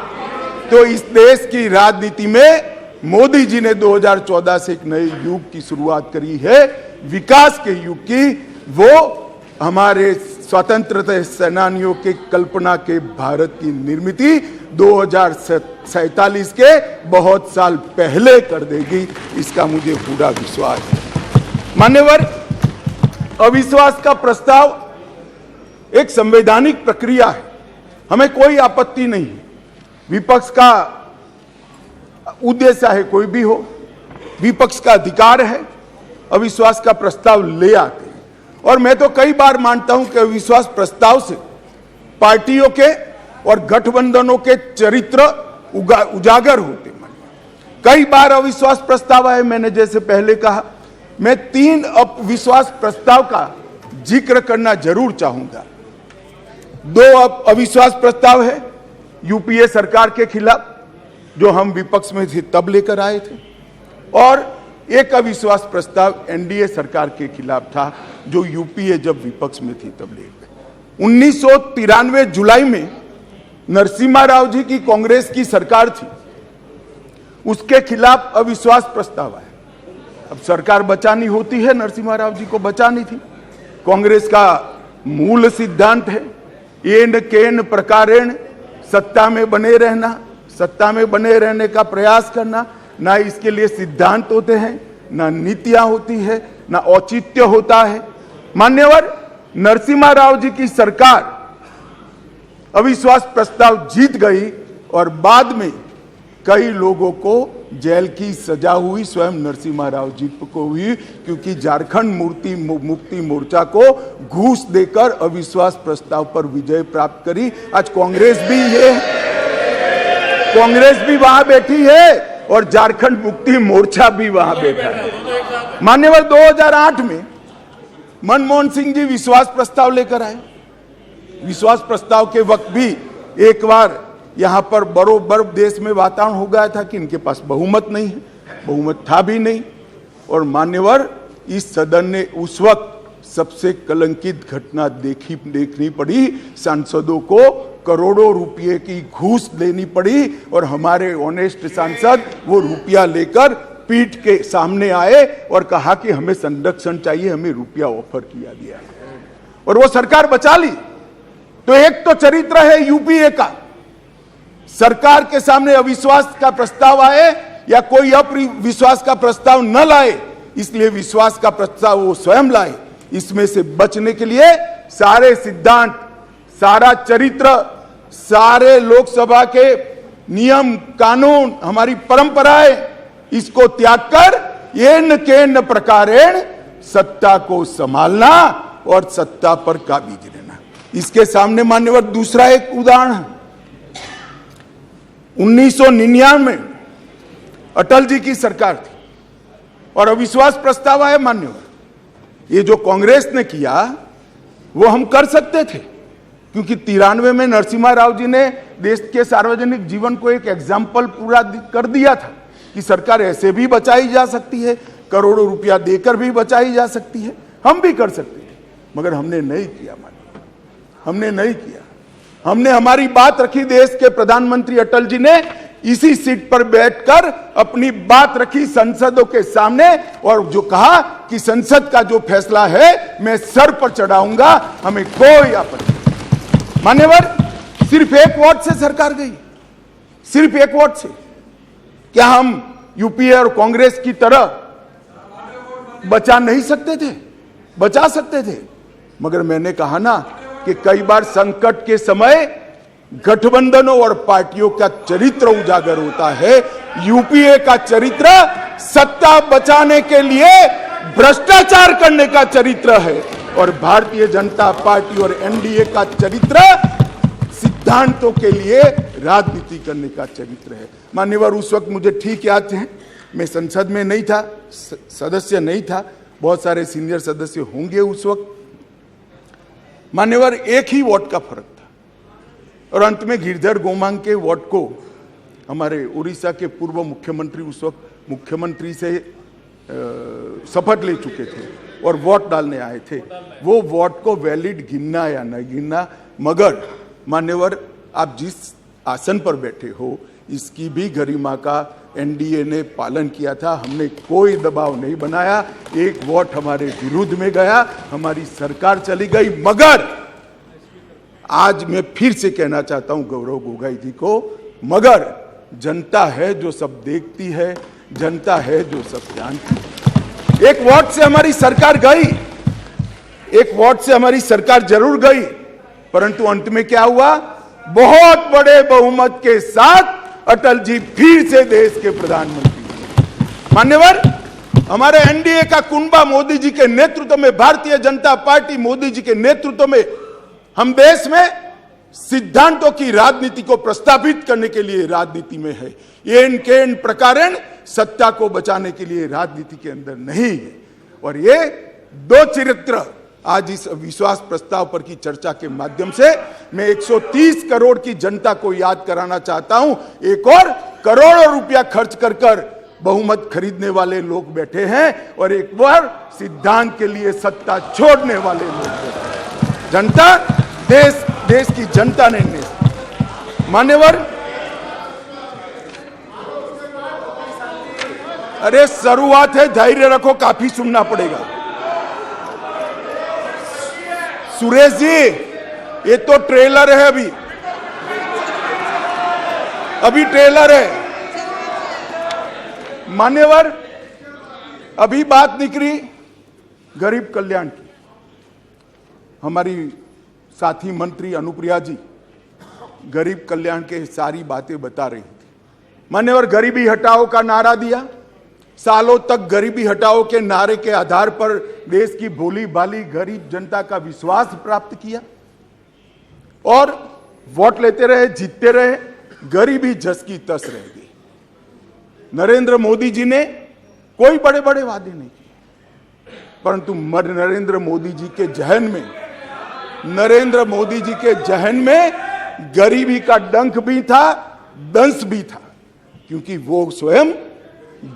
Speaker 8: तो इस देश की राजनीति में मोदी जी ने 2014 से एक नए युग की शुरुआत करी है, विकास के युग की। वो हमारे स्वतंत्रता सेनानियों के कल्पना के भारत की निर्मित 2047 के बहुत साल पहले कर देगी, इसका मुझे पूरा विश्वास है। मान्यवर, अविश्वास का प्रस्ताव एक संवैधानिक प्रक्रिया है, हमें कोई आपत्ति नहीं है। विपक्ष का उद्देश्य है कोई भी हो, विपक्ष का अधिकार है, अविश्वास का प्रस्ताव ले आते हैं। और मैं तो कई बार मानता हूं कि अविश्वास प्रस्ताव से पार्टियों के और गठबंधनों के चरित्र उजागर होते। कई बार अविश्वास प्रस्ताव आए, मैंने जैसे पहले कहा, मैं 3 अविश्वास प्रस्ताव का जिक्र करना जरूर चाहूंगा। 2 अविश्वास प्रस्ताव है यूपीए सरकार के खिलाफ, जो हम विपक्ष में थे तब लेकर आए थे, और एक अविश्वास प्रस्ताव एनडीए सरकार के खिलाफ था, जो यूपीए जब विपक्ष में थी तब लेकर। 1993 जुलाई में नरसिम्हा राव जी की कांग्रेस की सरकार थी, उसके खिलाफ अविश्वास प्रस्ताव आया। अब सरकार बचानी होती है, नरसिम्हा राव जी को बचानी थी। कांग्रेस का मूल सिद्धांत है, एन केन प्रकारेण सत्ता में बने रहना, सत्ता में बने रहने का प्रयास करना। ना इसके लिए सिद्धांत होते हैं, ना नीतियां होती है, ना औचित्य होता है। मान्यवर, नरसिम्हा राव जी की सरकार अविश्वास प्रस्ताव जीत गई, और बाद में कई लोगों को जेल की सजा हुई, स्वयं नरसिम्हा राव जी को हुई, क्योंकि झारखंड मुक्ति मोर्चा को घूस देकर अविश्वास प्रस्ताव पर विजय प्राप्त करी। आज कांग्रेस भी कांग्रेस भी वहां बैठी है, और झारखंड मुक्ति मोर्चा भी वहां बैठा है। मान्यवर, 2008 में मनमोहन सिंह जी विश्वास प्रस्ताव लेकर आए। विश्वास प्रस्ताव के वक्त भी एक बार यहां पर बरोबर देश में वातावरण हो गया था कि इनके पास बहुमत नहीं है, बहुमत था भी नहीं। और मान्यवर, इस सदन ने उस वक्त सबसे कलंकित घटना देखनी पड़ी, सांसदों को करोड़ों रुपए की घूस लेनी पड़ी, और हमारे ऑनेस्ट सांसद वो रुपया लेकर पीठ के सामने आए और कहा कि हमें संरक्षण चाहिए, हमें रुपया ऑफर किया गया, और वो सरकार बचा ली। तो एक तो चरित्र है यूपीए का, सरकार के सामने अविश्वास का प्रस्ताव आए या कोई अविश्वास का प्रस्ताव न लाए, इसलिए विश्वास का प्रस्ताव वो स्वयं लाए। इसमें से बचने के लिए सारे सिद्धांत, सारा चरित्र, सारे लोकसभा के नियम कानून, हमारी परंपराएं, इसको त्याग कर येन केन प्रकारेण सत्ता को संभालना और सत्ता पर काबिज रहना। इसके सामने मान्यवर दूसरा एक उदाहरण है। 1999 में अटल जी की सरकार थी और अविश्वास प्रस्ताव आया मान्यवर। ये जो कांग्रेस ने किया वो हम कर सकते थे, क्योंकि 93 में नरसिम्हा राव जी ने देश के सार्वजनिक जीवन को एक एग्जाम्पल पूरा कर दिया था कि सरकार ऐसे भी बचाई जा सकती है, करोड़ों रुपया देकर भी बचाई जा सकती है। हम भी कर सकते थे, मगर हमने नहीं किया मान्यवर, हमने नहीं किया। हमने हमारी बात रखी। देश के प्रधानमंत्री अटल जी ने इसी सीट पर बैठकर अपनी बात रखी संसदों के सामने, और जो कहा कि संसद का जो फैसला है मैं सर पर चढ़ाऊंगा, हमें कोई आपत्ति नहीं। मान्यवर, सिर्फ एक वोट से सरकार गई, सिर्फ एक वोट से। क्या हम यूपीए और कांग्रेस की तरह बचा नहीं सकते थे? बचा सकते थे, मगर मैंने कहा ना कि कई बार संकट के समय गठबंधनों और पार्टियों का चरित्र उजागर होता है। यूपीए का चरित्र सत्ता बचाने के लिए भ्रष्टाचार करने का चरित्र है, और भारतीय जनता पार्टी और एनडीए का चरित्र सिद्धांतों के लिए राजनीति करने का चरित्र है। मान्यवर, उस वक्त मुझे ठीक याद है, मैं संसद में नहीं था, सदस्य नहीं था, बहुत सारे सीनियर सदस्य होंगे उस वक्त। मान्यवर, एक ही वोट का फर्क था, और अंत में गिरधर गोमांग के वोट को हमारे उड़ीसा के पूर्व मुख्यमंत्री उस वक्त मुख्यमंत्री से शपथ ले चुके थे और वोट डालने आए थे। वो वोट को वैलिड गिनना या न गिनना, मगर मान्यवर, आप जिस आसन पर बैठे हो इसकी भी गरिमा का एनडीए ने पालन किया था। हमने कोई दबाव नहीं बनाया, एक वोट हमारे विरुद्ध में गया, हमारी सरकार चली गई। मगर आज मैं फिर से कहना चाहता हूं गौरव गोगोई जी को, मगर जनता है जो सब देखती है, जनता है जो सब जानती है। एक वोट से हमारी सरकार गई, एक वोट से हमारी सरकार जरूर गई, परंतु अंत में क्या हुआ? बहुत बड़े बहुमत के साथ अटल जी फिर से देश के प्रधानमंत्री। मान्यवर, हमारे एनडीए का कुनबा मोदी जी के नेतृत्व में, भारतीय जनता पार्टी मोदी जी के नेतृत्व में हम देश में सिद्धांतों की राजनीति को प्रस्तावित करने के लिए राजनीति में है। येन केन प्रकारेण सत्ता को बचाने के लिए राजनीति के अंदर नहीं है। और ये दो चरित्र आज इस विश्वास प्रस्ताव पर की चर्चा के माध्यम से मैं 130 करोड़ की जनता को याद कराना चाहता हूं। एक और करोड़ों रुपया खर्च कर बहुमत खरीदने वाले लोग बैठे हैं, और एक बार सिद्धांत के लिए सत्ता छोड़ने वाले लोग बैठे हैं। जनता, देश की जनता ने मान्यवर, अरे शुरुआत है, धैर्य रखो, काफी सुनना पड़ेगा। सुरेश जी, ये तो ट्रेलर है, अभी ट्रेलर है। मान्यवर, अभी बात निकली गरीब कल्याण की। हमारी साथी मंत्री अनुप्रिया जी गरीब कल्याण के सारी बातें बता रही थी। मान्यवर, गरीबी हटाओ का नारा दिया, सालों तक गरीबी हटाओ के नारे के आधार पर देश की भोली भाली गरीब जनता का विश्वास प्राप्त किया और वोट लेते रहे, जीतते रहे, गरीबी जस की तस रह गई। नरेंद्र मोदी जी ने कोई बड़े बड़े वादे नहीं किए, परंतु नरेंद्र मोदी जी के जहन में गरीबी का डंक भी था, दंश भी था, क्योंकि वो स्वयं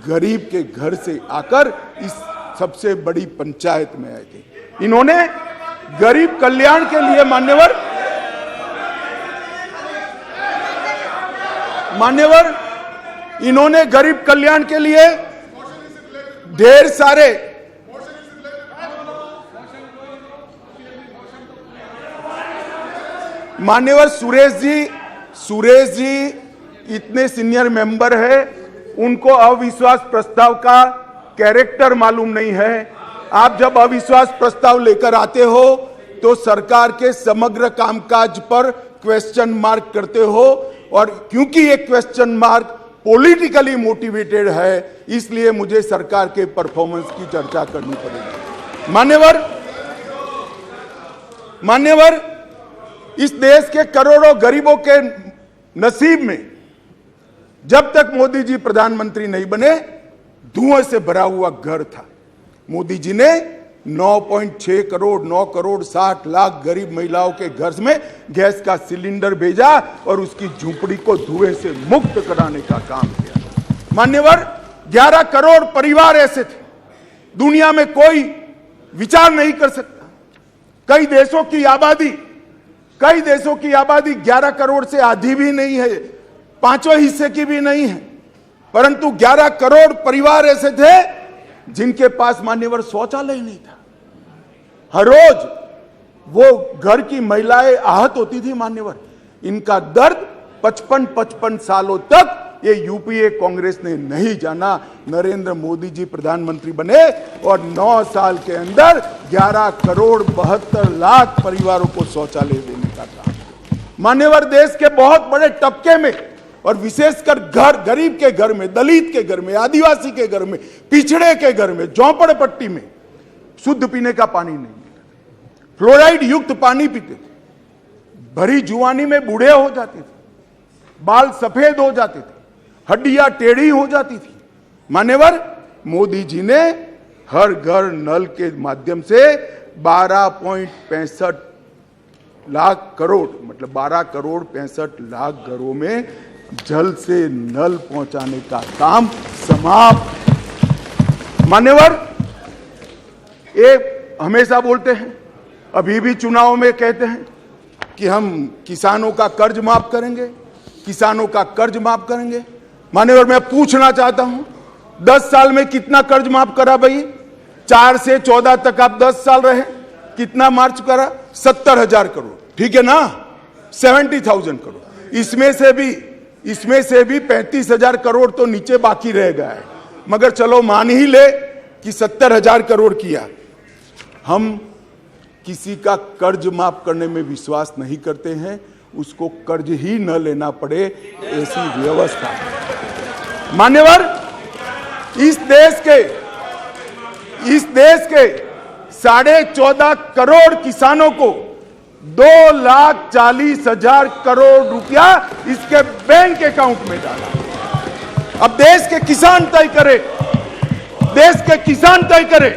Speaker 8: गरीब के घर से आकर इस सबसे बड़ी पंचायत में आए थे। इन्होंने गरीब कल्याण के लिए मान्यवर इन्होंने गरीब कल्याण के लिए ढेर सारे मान्यवर सुरेश जी इतने सीनियर मेंबर है, उनको अविश्वास प्रस्ताव का कैरेक्टर मालूम नहीं है। आप जब अविश्वास प्रस्ताव लेकर आते हो तो सरकार के समग्र कामकाज पर क्वेश्चन मार्क करते हो, और क्योंकि ये क्वेश्चन मार्क
Speaker 13: पॉलिटिकली मोटिवेटेड है, इसलिए मुझे सरकार के परफॉर्मेंस की चर्चा करनी पड़ेगी। मान्यवर, इस देश के करोड़ों गरीबों के नसीब में जब तक मोदी जी प्रधानमंत्री नहीं बने धुएं से भरा हुआ घर था। मोदी जी ने 9.6 करोड़ 9 करोड़ 60 लाख गरीब महिलाओं के घर में गैस का सिलेंडर भेजा और उसकी झुंपड़ी को धुएं से मुक्त कराने का काम किया। मान्यवर, 11 करोड़ परिवार ऐसे थे, दुनिया में कोई विचार नहीं कर सकता। कई देशों की आबादी 11 करोड़ से आधी भी नहीं है, 5वें हिस्से की भी नहीं है, परंतु 11 करोड़ परिवार ऐसे थे जिनके पास मान्यवर शौचालय नहीं था। हर रोज वो घर की महिलाएं आहत होती थी। मान्यवर, इनका दर्द 55 सालों तक ये यूपीए कांग्रेस ने नहीं जाना। नरेंद्र मोदी जी प्रधानमंत्री बने और 9 साल के अंदर 11 करोड़ 72 लाख परिवारों को शौचालय देने का काम। मान्यवर, देश के बहुत बड़े तबके में और विशेषकर गरीब के घर में, दलित के घर में, आदिवासी के घर में, पिछड़े के घर में, झोंपड़पट्टी में शुद्ध पीने का पानी नहीं मिलता, फ्लोराइड युक्त पानी पीते थे, भरी जुआनी में बूढ़े हो जाते थे, बाल सफेद हो जाते थे, हड्डियां टेढ़ी हो जाती थी। मान्यवर, मोदी जी ने हर घर नल के माध्यम से 12.65 लाख करोड़ मतलब 12 करोड़ 65 लाख घरों में जल से नल पहुंचाने का काम समाप्त। मान्यवर, ये हमेशा बोलते हैं, अभी भी चुनाव में कहते हैं कि हम किसानों का कर्ज माफ करेंगे, किसानों का कर्ज माफ करेंगे। मान्यवर, मैं पूछना चाहता हूं, 10 साल में कितना कर्ज माफ करा भाई? 4 से 14 तक आप 10 साल रहे, कितना मार्च करा? 70,000 करोड़, ठीक है ना? 70,000 करोड़। इसमें से भी 35,000 करोड़ तो नीचे बाकी रह गया है, मगर चलो मान ही ले कि 70,000 करोड़ किया। हम किसी का कर्ज माफ करने में विश्वास नहीं करते हैं, उसको कर्ज ही न लेना पड़े, ऐसी व्यवस्था। मान्यवर, इस देश के 14.5 करोड़ किसानों को 2,40,000 करोड़ रुपया इसके बैंक अकाउंट में डाला। अब देश के किसान तय करे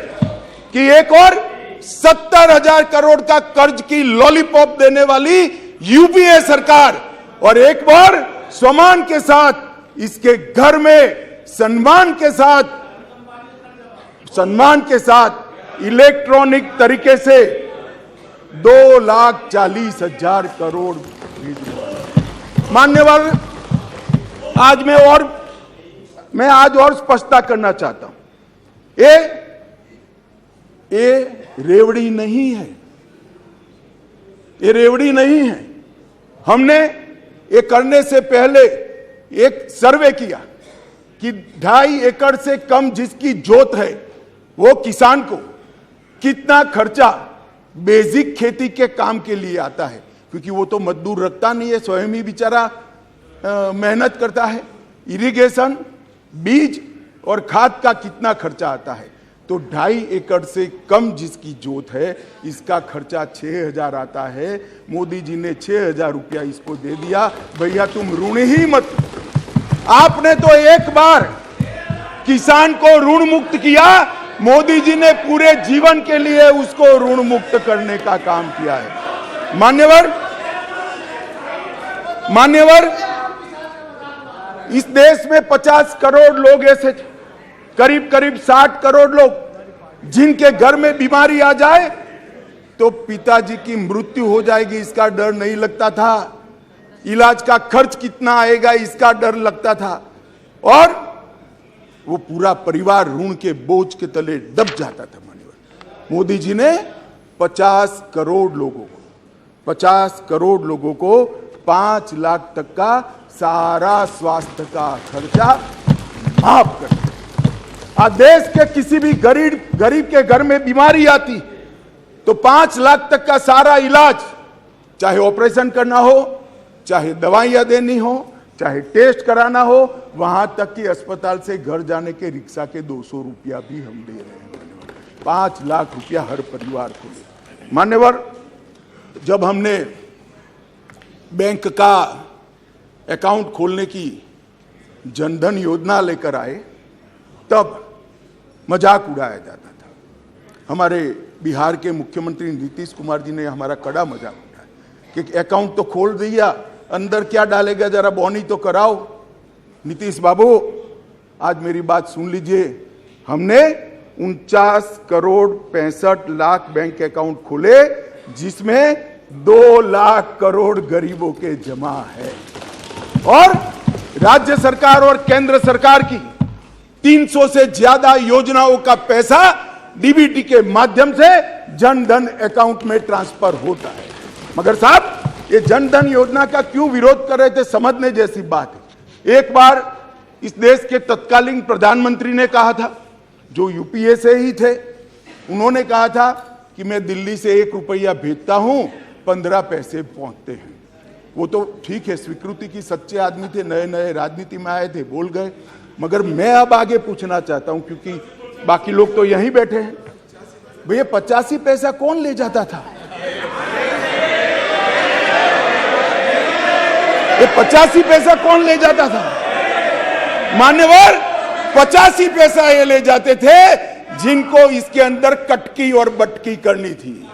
Speaker 13: कि एक और 70,000 करोड़ का कर्ज की लॉलीपॉप देने वाली यूपीए सरकार और एक बार सम्मान के साथ इसके घर में सम्मान के साथ इलेक्ट्रॉनिक तरीके से 2,40,000 करोड़ भेज। मान्यवर, मैं आज और स्पष्टता करना चाहता हूं, ये रेवड़ी नहीं है, ये रेवड़ी नहीं है। हमने ये करने से पहले एक सर्वे किया कि 2.5 एकड़ से कम जिसकी जोत है वो किसान को कितना खर्चा बेसिक खेती के काम के लिए आता है, क्योंकि वो तो मजदूर रखता नहीं है, स्वयं ही बेचारा मेहनत करता है। इरिगेशन, बीज और खाद का कितना खर्चा आता है, तो 2.5 एकड़ से कम जिसकी जोत है इसका खर्चा 6,000 आता है। मोदी जी ने 6,000 रुपया इसको दे दिया। भैया तुम ऋण ही मत, आपने तो एक बार किसान को ऋण मुक्त किया, मोदी जी ने पूरे जीवन के लिए उसको ऋण मुक्त करने का काम किया है। मान्यवर, इस देश में 50 करोड़ लोग ऐसे थे, करीब 60 करोड़ लोग जिनके घर में बीमारी आ जाए तो पिताजी की मृत्यु हो जाएगी इसका डर नहीं लगता था, इलाज का खर्च कितना आएगा इसका डर लगता था, और वो पूरा परिवार ऋण के बोझ के तले दब जाता था। मान्यवर, मोदी जी ने 50 करोड़ लोगों को 5 लाख तक का सारा स्वास्थ्य का खर्चा माफ कर दिया। आज देश के किसी भी गरीब के घर में बीमारी आती तो 5 लाख तक का सारा इलाज, चाहे ऑपरेशन करना हो, चाहे दवाइयां देनी हो, चाहे टेस्ट कराना हो, वहां तक कि अस्पताल से घर जाने के रिक्शा के 200 रुपया भी हम दे रहे हैं। 5 लाख रुपया हर परिवार को। मान्यवर, जब हमने बैंक का अकाउंट खोलने की जनधन योजना लेकर आए, तब मजाक उड़ाया जाता था। हमारे बिहार के मुख्यमंत्री नीतीश कुमार जी ने हमारा कड़ा मजाक उड़ाया कि अकाउंट तो खोल दिया, अंदर क्या डालेगा, जरा बॉनी तो कराओ। नीतीश बाबू, आज मेरी बात सुन लीजिए। हमने 49 करोड़ 65 लाख बैंक अकाउंट खोले, जिसमें 2 लाख करोड़ गरीबों के जमा है, और राज्य सरकार और केंद्र सरकार की 300 से ज्यादा योजनाओं का पैसा डीबीटी के माध्यम से जनधन अकाउंट में ट्रांसफर होता है। मगर साहब, ये जनधन योजना का क्यों विरोध कर रहे थे, समझने जैसी बात है। एक बार इस देश के तत्कालीन प्रधानमंत्री ने कहा था, जो यूपीए से ही थे, उन्होंने कहा था कि मैं दिल्ली से 1 रुपया भेजता हूं, 15 पैसे पहुंचते हैं। वो तो ठीक है, स्वीकृति की सच्चे आदमी थे, नए नए राजनीति में आए थे, बोल गए। मगर मैं अब आगे पूछना चाहता हूं, क्योंकि बाकी लोग तो यहीं बैठे हैं। भैया 85 पैसा कौन ले जाता था? ये 85 पैसा कौन ले जाता था? मान्यवर, 85 पैसा ये ले जाते थे जिनको इसके अंदर कटकी और बटकी करनी थी।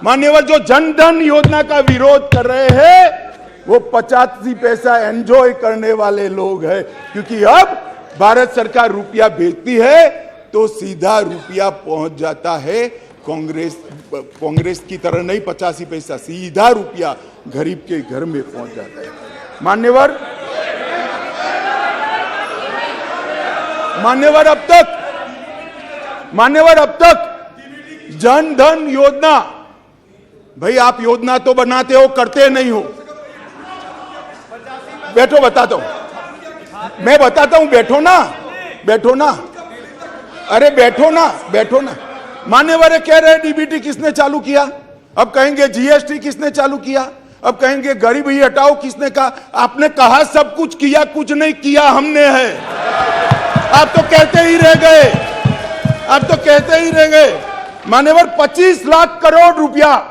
Speaker 13: मान्यवर, जो जनधन योजना का विरोध कर रहे हैं, वो 85 पैसा एंजॉय करने वाले लोग हैं, क्योंकि अब भारत सरकार रुपया भेजती है तो सीधा रुपया पहुंच जाता है। कांग्रेस की तरह नहीं 85 पैसा, सीधा रुपया गरीब के घर में पहुंच जाता है। मान्यवर, अब तक जनधन योजना, भाई आप योजना तो बनाते हो, करते नहीं हो। बैठो, बताता हूं, मैं बताता हूं, बैठो ना, अरे बैठो ना। मान्यवर कह रहे डीबीटी किसने चालू किया, अब कहेंगे जीएसटी किसने चालू किया, अब कहेंगे गरीबी हटाओ किसने कहा। आपने कहा सब कुछ किया, कुछ नहीं किया हमने है। आप तो कहते ही रह गए। मान्यवर, 25 लाख करोड़ रुपया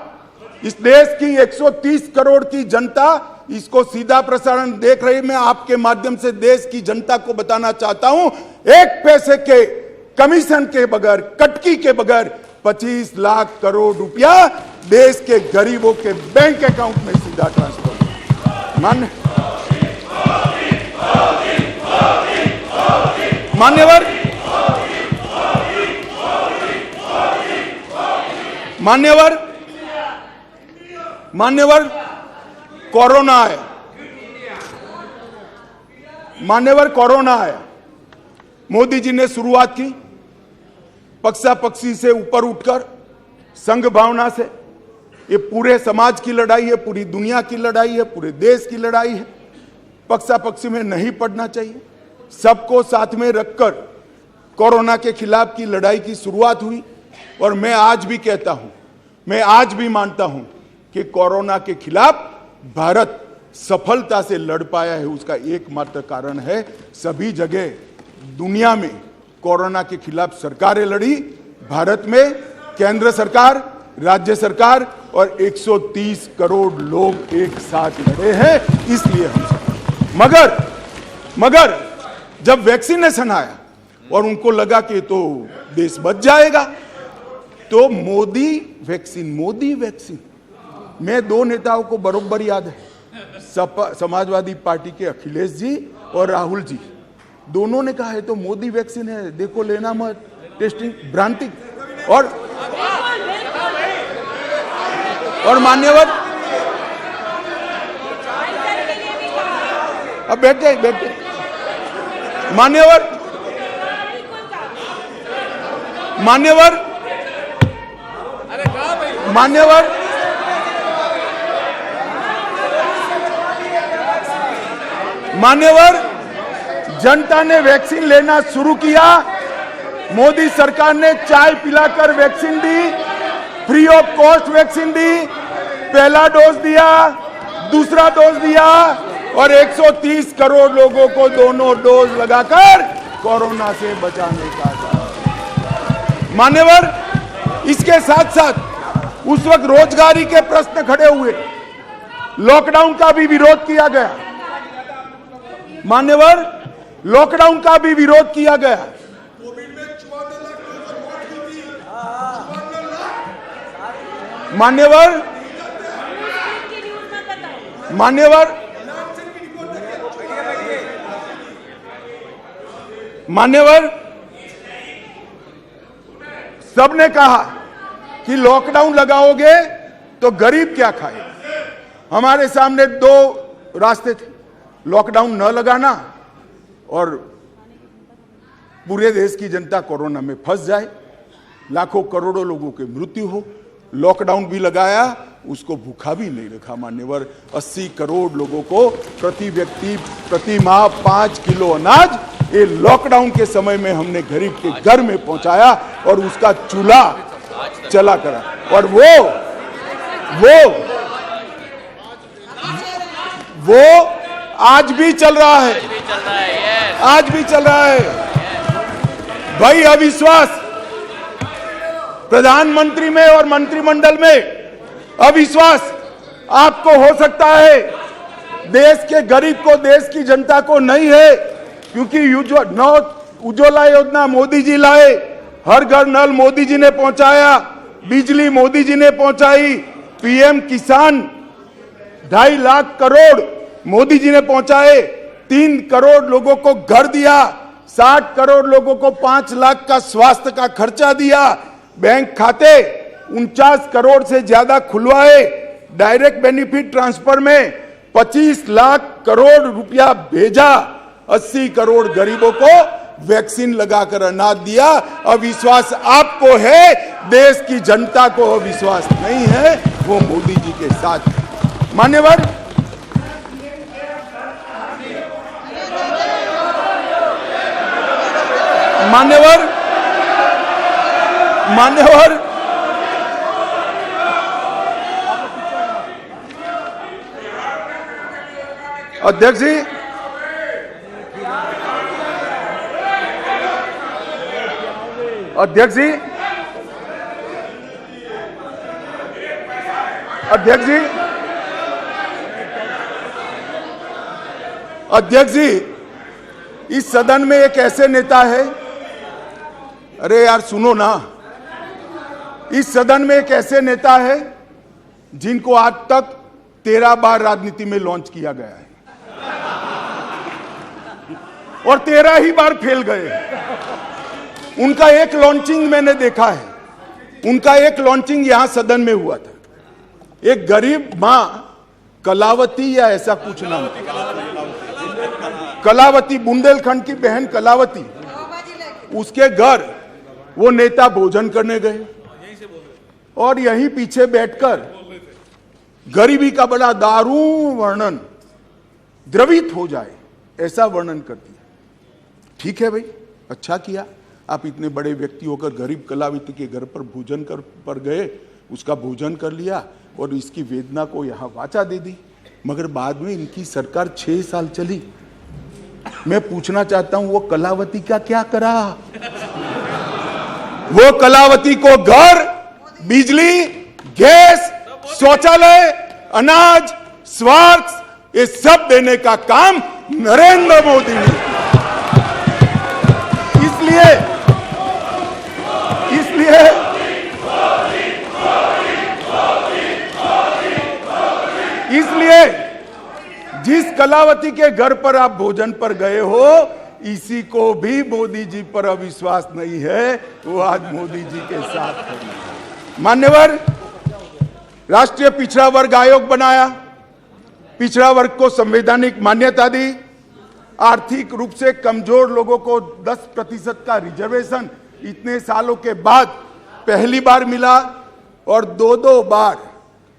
Speaker 13: इस देश की 130 करोड़ की जनता इसको सीधा प्रसारण देख रही। मैं आपके माध्यम से देश की जनता को बताना चाहता हूं, 1 पैसे के कमीशन के बगैर, कटकी के बगैर 25 लाख करोड़ रुपया देश के गरीबों के बैंक अकाउंट में सीधा ट्रांसफर। मान्यवर, कोरोना आया, मोदी जी ने शुरुआत की पक्षा पक्षी से ऊपर उठकर, संघ भावना से। ये पूरे समाज की लड़ाई है, पूरी दुनिया की लड़ाई है, पूरे देश की लड़ाई है। पक्षा पक्षी में नहीं पड़ना चाहिए। सबको साथ में रखकर कोरोना के खिलाफ की लड़ाई की शुरुआत हुई। और मैं आज भी कहता हूं, मैं आज भी मानता हूं कि कोरोना के खिलाफ भारत सफलता से लड़ पाया है। उसका एकमात्र कारण है, सभी जगह दुनिया में कोरोना के खिलाफ सरकारें लड़ी, भारत में केंद्र सरकार, राज्य सरकार और 130 करोड़ लोग एक साथ लड़े हैं, इसलिए हम। मगर जब वैक्सीनेशन आया और उनको लगा कि तो देश बच जाएगा, तो मोदी वैक्सीन, मैं 2 नेताओं को बरोबर याद है, समाजवादी पार्टी के अखिलेश जी और राहुल जी, दोनों ने कहा है तो मोदी वैक्सीन है, देखो लेना मत, टेस्टिंग भ्रांति। और मान्यवर, अब बैठे मान्यवर जनता ने वैक्सीन लेना शुरू किया। मोदी सरकार ने चाय पिलाकर वैक्सीन दी, फ्री ऑफ कॉस्ट वैक्सीन दी। पहला डोज दिया, दूसरा डोज दिया, और 130 करोड़ लोगों को दोनों डोज लगाकर कोरोना से बचाने का काम। मान्यवर, इसके साथ साथ उस वक्त रोजगारी के प्रश्न खड़े हुए, लॉकडाउन का भी विरोध किया गया। मान्यवर, लॉकडाउन का भी विरोध किया गया। मान्यवर, मान्यवर, मान्यवर, सबने कहा कि लॉकडाउन लगाओगे तो गरीब क्या खाएगा। हमारे सामने दो रास्ते थे, लॉकडाउन न लगाना और पूरे देश की जनता कोरोना में फंस जाए, लाखों करोड़ों लोगों की मृत्यु हो। लॉकडाउन भी लगाया, उसको भूखा भी नहीं रखा। मान्यवर, 80 करोड़ लोगों को प्रति व्यक्ति प्रति माह 5 किलो अनाज ये लॉकडाउन के समय में हमने गरीब के घर में पहुंचाया और उसका चूल्हा चला करा। और वो आज भी चल रहा है, आज भी चल रहा है। भाई, अविश्वास प्रधानमंत्री में और मंत्रिमंडल में अविश्वास आपको हो सकता है, देश के गरीब को, देश की जनता को नहीं है, क्योंकि उज्ज्वला योजना मोदी जी लाए, हर घर नल मोदी जी ने पहुंचाया, बिजली मोदी जी ने पहुंचाई, पीएम किसान 2.5 लाख करोड़ मोदी जी ने पहुंचाए, 3 करोड़ लोगों को घर दिया, 60 करोड़ लोगों को 5 लाख का स्वास्थ्य का खर्चा दिया, बैंक खाते 49 करोड़ से ज्यादा खुलवाए, डायरेक्ट बेनिफिट ट्रांसफर में 25 लाख करोड़ रुपया भेजा, 80 करोड़ गरीबों को वैक्सीन लगाकर अनाज दिया। अविश्वास आपको है, देश की जनता को अविश्वास नहीं है, वो मोदी जी के साथ। मान्यवर, मान्यवर, मान्यवर, अध्यक्ष जी, अध्यक्ष जी, अध्यक्ष जी, अध्यक्ष जी, इस सदन में एक ऐसे नेता है, अरे यार सुनो ना, इस सदन में एक ऐसे नेता है जिनको आज तक 13 बार राजनीति में लॉन्च किया गया है और 13 ही बार फेल गए। उनका एक लॉन्चिंग मैंने देखा है, उनका एक लॉन्चिंग यहां सदन में हुआ था। एक गरीब मां कलावती या ऐसा कुछ नाम, कलावती, बुंदेलखंड की बहन कलावती, उसके घर वो नेता भोजन करने गए और यहीं पीछे बैठकर गरीबी का बड़ा दारुण वर्णन, द्रवित हो जाए ऐसा वर्णन कर दिया। ठीक है भाई, अच्छा किया, आप इतने बड़े व्यक्ति होकर गरीब कलावती के घर पर भोजन पर गए, उसका भोजन कर लिया और इसकी वेदना को यहां वाचा दे दी। मगर बाद में इनकी सरकार 6 साल चली। मैं पूछना चाहता हूं, वो कलावती का क्या करा? वो कलावती को घर, बिजली, गैस, शौचालय, अनाज, स्वास्थ्य, ये सब देने का काम नरेंद्र मोदी ने। इसलिए जिस कलावती के घर पर आप भोजन पर गए हो, इसी को भी मोदी जी पर अविश्वास नहीं है, वो आज मोदी जी के साथ है। मान्यवर, राष्ट्रीय पिछड़ा वर्ग आयोग बनाया, पिछड़ा वर्ग को संवैधानिक मान्यता दी, आर्थिक रूप से कमजोर लोगों को 10% का रिजर्वेशन इतने सालों के बाद पहली बार मिला और 2 बार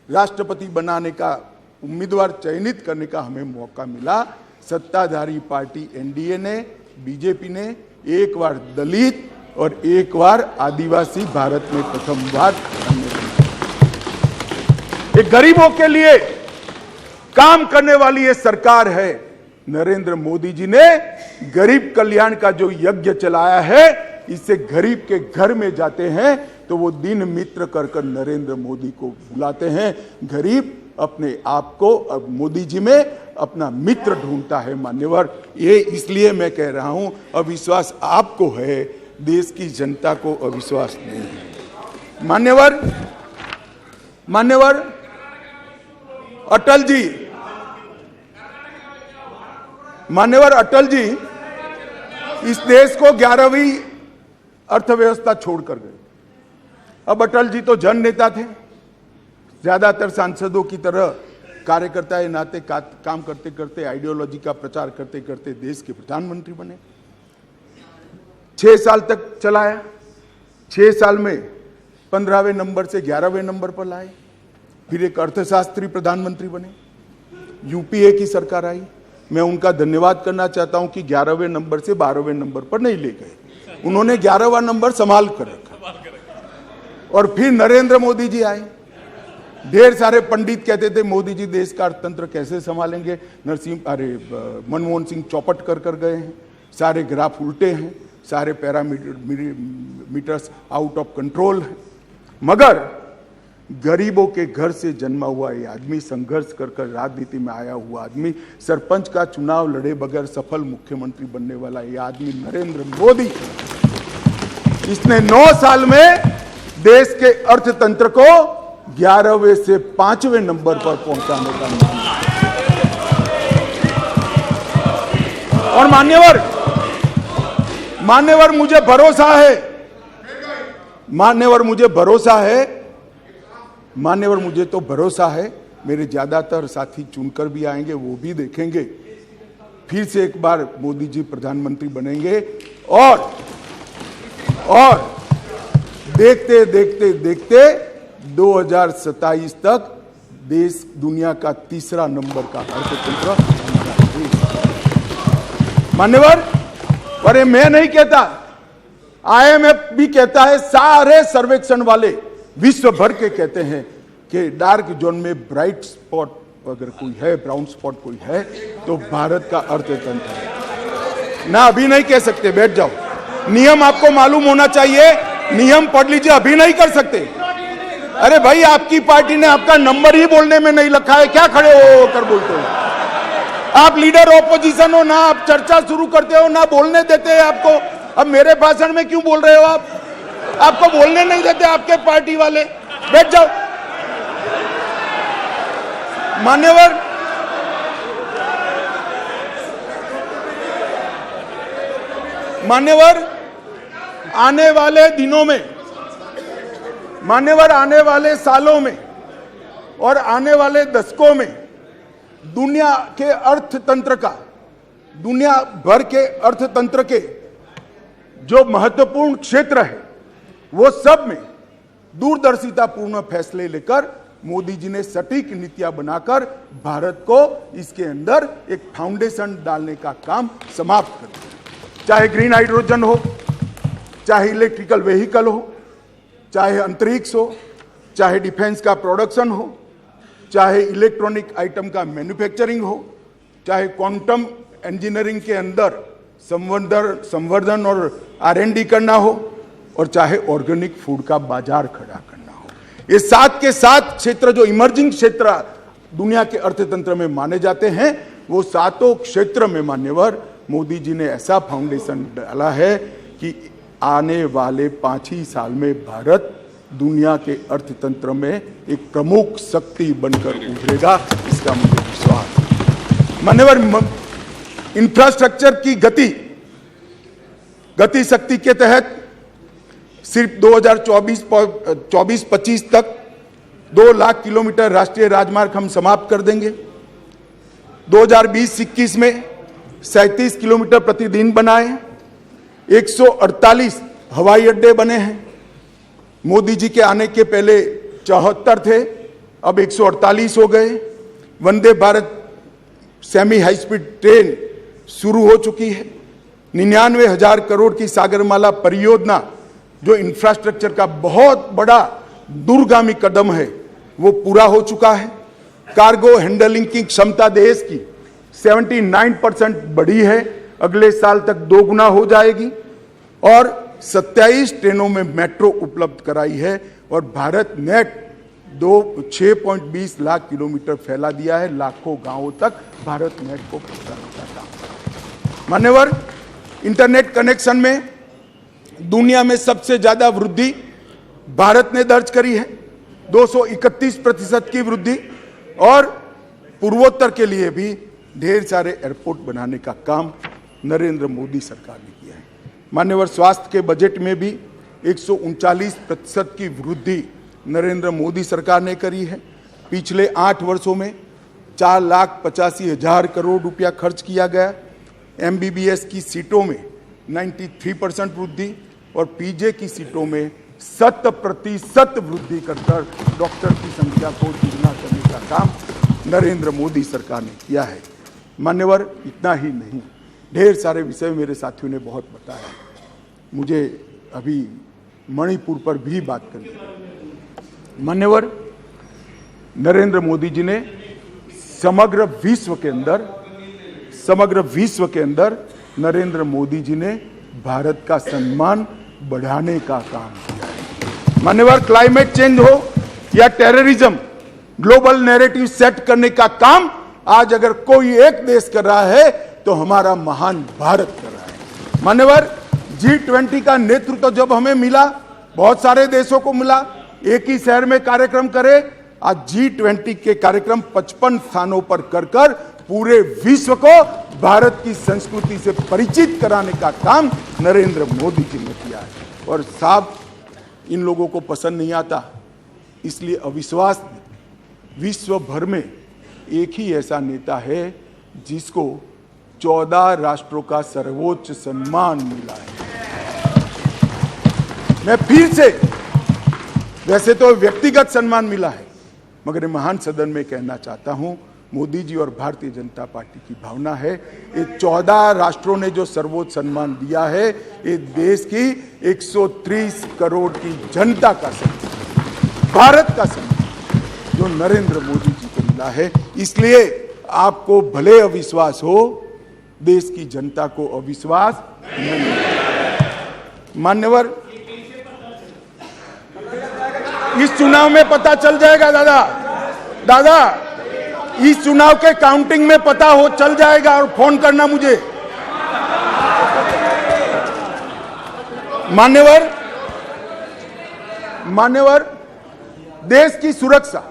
Speaker 13: राष्ट्रपति बनाने का उम्मीदवार चयनित करने का हमें मौका मिला। सत्ताधारी पार्टी एनडीए ने, बीजेपी ने एक बार दलित और एक बार आदिवासी भारत में प्रथम बार। एक गरीबों के लिए काम करने वाली ये सरकार है। नरेंद्र मोदी जी ने गरीब कल्याण का जो यज्ञ चलाया है, इससे गरीब के घर में जाते हैं तो वो दिन मित्र कर कर नरेंद्र मोदी को बुलाते हैं। गरीब अपने आप को अब मोदी जी में अपना मित्र ढूंढता है। मान्यवर, ये इसलिए मैं कह रहा हूं, अविश्वास आपको है, देश की जनता को अविश्वास नहीं है। मान्यवर अटल जी इस देश को 11वीं अर्थव्यवस्था छोड़कर गए। अब अटल जी तो जन नेता थे, ज्यादातर सांसदों की तरह कार्यकर्ता के नाते काम करते करते, आइडियोलॉजी का प्रचार करते करते देश के प्रधानमंत्री बने। 6 साल तक चलाया। 6 साल में 15वें नंबर से 11वें नंबर पर लाए। फिर एक अर्थशास्त्री प्रधानमंत्री बने। यूपीए की सरकार आई। मैं उनका धन्यवाद करना चाहता हूं कि 11वें नंबर से 12वें नंबर पर नहीं ले गए, उन्होंने 11वां नंबर संभाल कर रखा। और फिर नरेंद्र मोदी जी आए। ढेर सारे पंडित कहते थे मोदी जी देश का अर्थतंत्र कैसे संभालेंगे। मनमोहन सिंह चौपट कर गए हैं, सारे ग्राफ उल्टे हैं, सारे पैरामीटर्स आउट ऑफ कंट्रोल हैं। मगर गरीबों के घर से जन्मा हुआ ये आदमी, संघर्ष कर राजनीति में आया हुआ आदमी, सरपंच का चुनाव लड़े बगैर सफल मुख्यमंत्री बनने वाला ये आदमी नरेंद्र मोदी, इसने 9 साल में देश के अर्थतंत्र को 11वें से 5वें नंबर पर पहुंचाने का काम। और मान्यवर मुझे भरोसा है, मुझे तो भरोसा है, मेरे ज्यादातर साथी चुनकर भी आएंगे, वो भी देखेंगे। फिर से एक बार मोदी जी प्रधानमंत्री बनेंगे और देखते देखते 2027 तक देश दुनिया का 3रा नंबर का अर्थतंत्र। मान्यवर, अरे मैं नहीं कहता, IMF भी कहता है, सारे सर्वेक्षण वाले विश्व भर के कहते हैं कि डार्क जोन में ब्राइट स्पॉट अगर कोई है, ब्राउन स्पॉट कोई है, तो भारत का अर्थतंत्र है ना। अभी नहीं कह सकते, बैठ जाओ। नियम आपको मालूम होना चाहिए, नियम पढ़ लीजिए, अभी नहीं कर सकते। अरे भाई, आपकी पार्टी ने आपका नंबर ही बोलने में नहीं रखा है, क्या खड़े हो कर बोलते हो? आप लीडर ऑपोजिशन हो ना, आप चर्चा शुरू करते हो ना, बोलने देते हैं आपको। अब मेरे भाषण में क्यों बोल रहे हो आप? आपको बोलने नहीं देते आपके पार्टी वाले। बैठ जाओ। मान्यवर, आने वाले दिनों में, आने वाले सालों में और आने वाले दशकों में दुनिया के अर्थतंत्र का, दुनिया भर के अर्थतंत्र के जो महत्वपूर्ण क्षेत्र है, वो सब में दूरदर्शितापूर्ण फैसले लेकर मोदी जी ने सटीक नीतियां बनाकर भारत को इसके अंदर एक फाउंडेशन डालने का काम समाप्त कर दिया। चाहे ग्रीन हाइड्रोजन हो, चाहे इलेक्ट्रिकल व्हीकल हो, चाहे अंतरिक्ष हो, चाहे डिफेंस का प्रोडक्शन हो, चाहे इलेक्ट्रॉनिक आइटम का मैन्युफैक्चरिंग हो, चाहे क्वांटम इंजीनियरिंग के अंदर संवर्धन और R&D करना हो, और चाहे ऑर्गेनिक फूड का बाजार खड़ा करना हो। ये 7 के 7 क्षेत्र जो इमर्जिंग क्षेत्र दुनिया के अर्थतंत्र में माने जाते हैं, वो 7 क्षेत्र में मान्यवर मोदी जी ने ऐसा फाउंडेशन डाला है कि आने वाले 5 ही साल में भारत दुनिया के अर्थतंत्र में एक प्रमुख शक्ति बनकर उभरेगा, इसका मुझे विश्वास है। मान्यवर, इंफ्रास्ट्रक्चर की गति शक्ति के तहत सिर्फ 2024-25 तक 2 लाख किलोमीटर राष्ट्रीय राजमार्ग हम समाप्त कर देंगे। 2020-21 में 37 किलोमीटर प्रतिदिन बनाए। 148 हवाई अड्डे बने हैं। मोदी जी के आने के पहले 74 थे, अब 148 हो गए। Vande Bharat semi high speed train शुरू हो चुकी है। 99,000 करोड़ की सागरमाला परियोजना, जो इंफ्रास्ट्रक्चर का बहुत बड़ा दूरगामी कदम है, वो पूरा हो चुका है। कार्गो हैंडलिंग की क्षमता देश की 79% बढ़ी है, अगले साल तक दोगुना हो जाएगी। और 27 ट्रेनों में मेट्रो उपलब्ध कराई है और भारत नेट 6.20 लाख किलोमीटर फैला दिया है, लाखों गांवों तक भारत नेट को पहुंचाने का काम। मान्यवर, इंटरनेट कनेक्शन में दुनिया में सबसे ज्यादा वृद्धि भारत ने दर्ज करी है, 231% की वृद्धि। और पूर्वोत्तर के लिए भी ढेर सारे एयरपोर्ट बनाने का काम नरेंद्र मोदी सरकार ने किया है। मान्यवर, स्वास्थ्य के बजट में भी 139% की वृद्धि नरेंद्र मोदी सरकार ने करी है। पिछले 8 वर्षों में 4,85,000 करोड़ रुपया खर्च किया गया। MBBS की सीटों में 93% वृद्धि और पीजे की सीटों में 100% वृद्धि कर डॉक्टर की संख्या को दुगना करने का काम नरेंद्र मोदी सरकार ने किया है। मान्यवर, इतना ही नहीं, ढेर सारे विषय मेरे साथियों ने बहुत बताया। मुझे अभी मणिपुर पर भी बात करनी है। मान्यवर, नरेंद्र मोदी जी ने समग्र विश्व के अंदर नरेंद्र मोदी जी ने भारत का सम्मान बढ़ाने का काम किया है। मान्यवर, क्लाइमेट चेंज हो या टेररिज्म, ग्लोबल नैरेटिव सेट करने का काम आज अगर कोई एक देश कर रहा है तो हमारा महान भारत कर रहा है। मान्यवर, G20 का नेतृत्व जब हमें मिला, बहुत सारे देशों को मिला, एक ही शहर में कार्यक्रम करे, आज G20 के कार्यक्रम 55 स्थानों पर कर पूरे विश्व को भारत की संस्कृति से परिचित कराने का काम नरेंद्र मोदी जी ने किया है। और साहब, इन लोगों को पसंद नहीं आता, इसलिए अविश्वास विश्व भर में एक ही ऐसा नेता है जिसको 14 राष्ट्रों का सर्वोच्च सम्मान मिला है। मैं फिर से, वैसे तो व्यक्तिगत सम्मान मिला है, मगर महान सदन में कहना चाहता हूं, मोदी जी और भारतीय जनता पार्टी की भावना है, ये 14 राष्ट्रों ने जो सर्वोच्च सम्मान दिया है, ये देश की 130 करोड़ की जनता का सम्मान, भारत का सम्मान जो नरेंद्र मोदी जी को मिला है। इसलिए आपको भले अविश्वास हो, देश की जनता को अविश्वास नहीं। मान्यवर, इस चुनाव में पता चल जाएगा दादा, इस चुनाव के काउंटिंग में पता चल जाएगा, और फोन करना मुझे। मान्यवर, देश की सुरक्षा,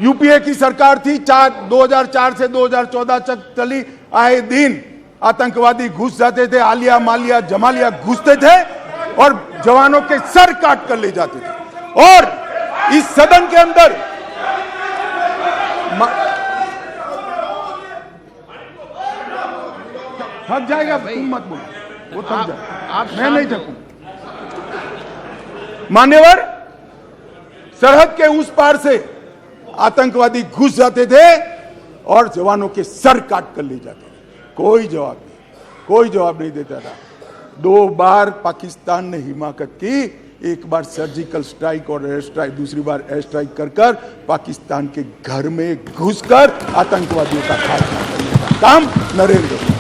Speaker 13: यूपीए की सरकार थी, 2004 से 2014 तक चली, आए दिन आतंकवादी घुस जाते थे, आलिया मालिया जमालिया घुसते थे और जवानों के सर काट कर ले जाते थे। और इस सदन के अंदर थक जाएगा, तुम मत बोलो, वो थक जाए, मैं नहीं थकूं। मान्यवर, सरहद के उस पार से आतंकवादी घुस जाते थे और जवानों के सर काट कर ले जाते थे, कोई जवाब नहीं देता था। 2 बार पाकिस्तान ने हिमाकत की, एक बार सर्जिकल स्ट्राइक और एयर स्ट्राइक, दूसरी बार एयर स्ट्राइक कर पाकिस्तान के घर में घुसकर आतंकवादियों का खात्मा करने का काम नरेंद्र मोदी।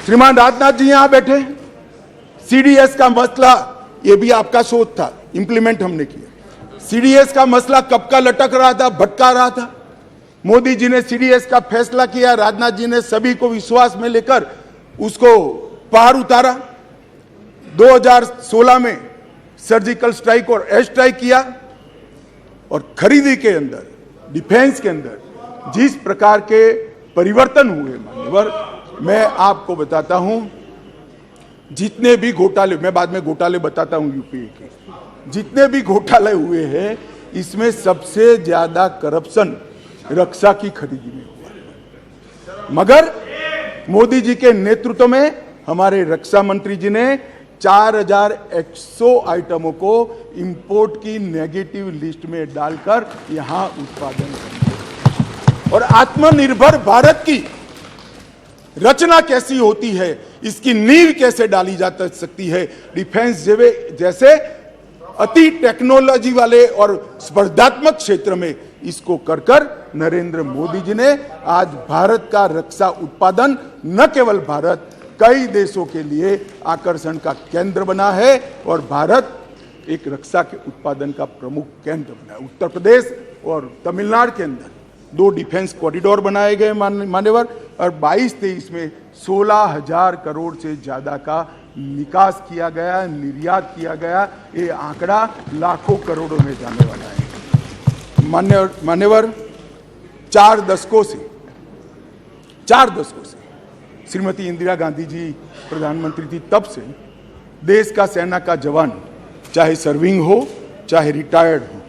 Speaker 13: श्रीमान राजनाथ जी यहां बैठे, CDS का मसला, ये भी आपका सोच था, इंप्लीमेंट हमने किया। CDS का मसला कब का लटक रहा था, भटका रहा था, मोदी जी ने CDS का फैसला किया, राजनाथ जी ने सभी को विश्वास में लेकर उसको पार उतारा। 2016 में सर्जिकल स्ट्राइक और एयर स्ट्राइक किया, और खरीदी के अंदर, डिफेंस के अंदर जिस प्रकार के परिवर्तन हुए, मान्यवर, मैं आपको बताता हूं, जितने भी घोटाले, मैं बाद में घोटाले बताता हूं यूपीए के, जितने भी घोटाले हुए हैं, इसमें सबसे ज्यादा करप्शन रक्षा की खरीदी में हुआ। मगर मोदी जी के नेतृत्व में हमारे रक्षा मंत्री जी ने 4100 आइटमों को इंपोर्ट की नेगेटिव लिस्ट में डालकर यहां उत्पादन किया। और आत्मनिर्भर भारत की रचना कैसी होती है, इसकी नींव कैसे डाली जा सकती है, डिफेंस जैसे अति टेक्नोलॉजी वाले और स्पर्धात्मक क्षेत्र में इसको कर नरेंद्र मोदी जी ने आज भारत का रक्षा उत्पादन न केवल भारत, कई देशों के लिए आकर्षण का केंद्र बना है और भारत एक रक्षा के उत्पादन का प्रमुख केंद्र बना है। उत्तर प्रदेश और तमिलनाडु के अंदर 2 डिफेंस कॉरिडोर बनाए गए मान्यवर, और 22-23 में 16,000 करोड़ से ज्यादा का निकास किया गया, निर्यात किया गया। ये आंकड़ा लाखों करोड़ों में जाने वाला है। मान्यवर 4 दशकों से श्रीमती इंदिरा गांधी जी प्रधानमंत्री थी, तब से देश का सेना का जवान, चाहे सर्विंग हो चाहे रिटायर्ड हो,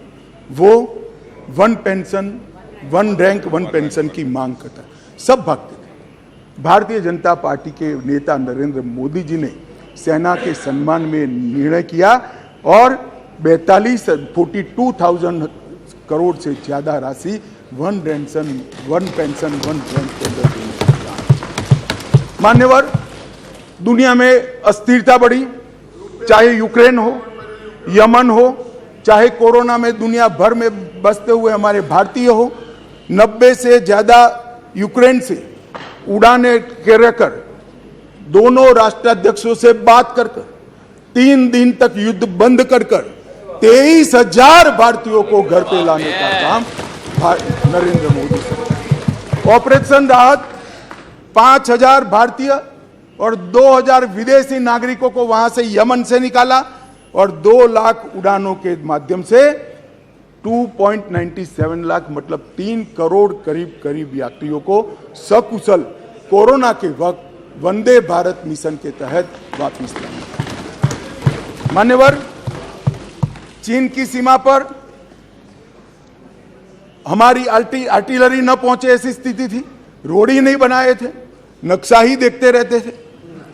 Speaker 13: वो 1 पेंशन 1 रैंक 1 पेंशन की मांग करता है। सब भागते थे। भारतीय जनता पार्टी के नेता नरेंद्र मोदी जी ने सेना के सम्मान में निर्णय किया और 42,000 करोड़ से ज्यादा राशि 1 पेंशन 1 रैंक के अंदर देने का काम। मान्यवर, दुनिया में अस्थिरता बढ़ी, चाहे यूक्रेन हो, यमन हो, चाहे कोरोना में दुनिया भर में बसते हुए हमारे भारतीय हो, 90 से ज्यादा यूक्रेन से उड़ाने कर दोनों राष्ट्राध्यक्षों से बात कर 3 दिन तक युद्ध बंद कर 23,000 भारतीयों को घर पे लाने का काम नरेंद्र मोदी से। ऑपरेशन राहत 5,000 भारतीय और 2,000 विदेशी नागरिकों को वहां से यमन से निकाला और 2 लाख उड़ानों के माध्यम से 2.97 लाख मतलब 3 करोड़ करीब यात्रियों को सकुशल कोरोना के वक्त वंदे भारत मिशन के तहत वापस लाया। मान्यवर, चीन की सीमा पर हमारी आर्टिलरी न पहुंचे ऐसी स्थिति थी, रोड ही नहीं बनाए थे, नक्शा ही देखते रहते थे।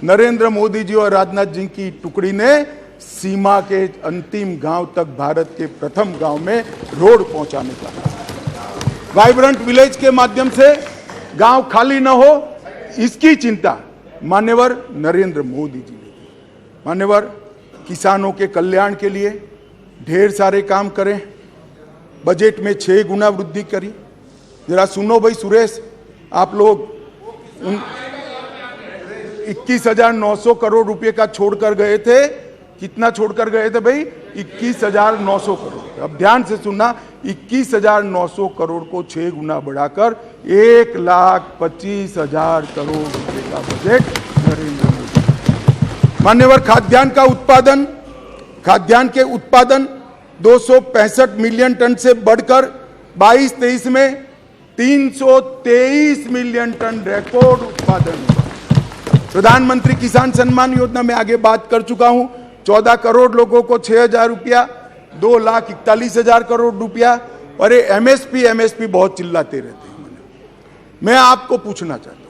Speaker 13: नरेंद्र मोदी जी और राजनाथ जी की टुकड़ी ने सीमा के अंतिम गांव तक भारत के प्रथम गांव में रोड पहुंचाने का, वाइब्रेंट विलेज के माध्यम से गांव खाली न हो, इसकी चिंता मान्यवर नरेंद्र मोदी जी ने की। मान्यवर, किसानों के कल्याण के लिए ढेर सारे काम करें, बजट में 6 गुना वृद्धि करी। जरा सुनो भाई सुरेश, आप लोग 21,900 करोड़ रुपए का छोड़कर गए थे। कितना छोड़कर गए थे भाई? 21,900 करोड़। अब ध्यान से सुनना, 21,900 करोड़ को 6 गुना बढ़ाकर 1,25,000 करोड़ रुपए का बजट नरेंद्र मोदी। मान्यवर, खाद्यान्न के उत्पादन 265 मिलियन टन से बढ़कर 22-23 में 323 मिलियन टन रिकॉर्ड उत्पादन। प्रधानमंत्री किसान सम्मान योजना में आगे बात कर चुका हूं, 14 करोड़ लोगों को 6,000 रुपया, 2,41,000 करोड़ रुपया। और ये एमएसपी बहुत चिल्लाते रहते हैं। मैं आपको पूछना चाहता हूं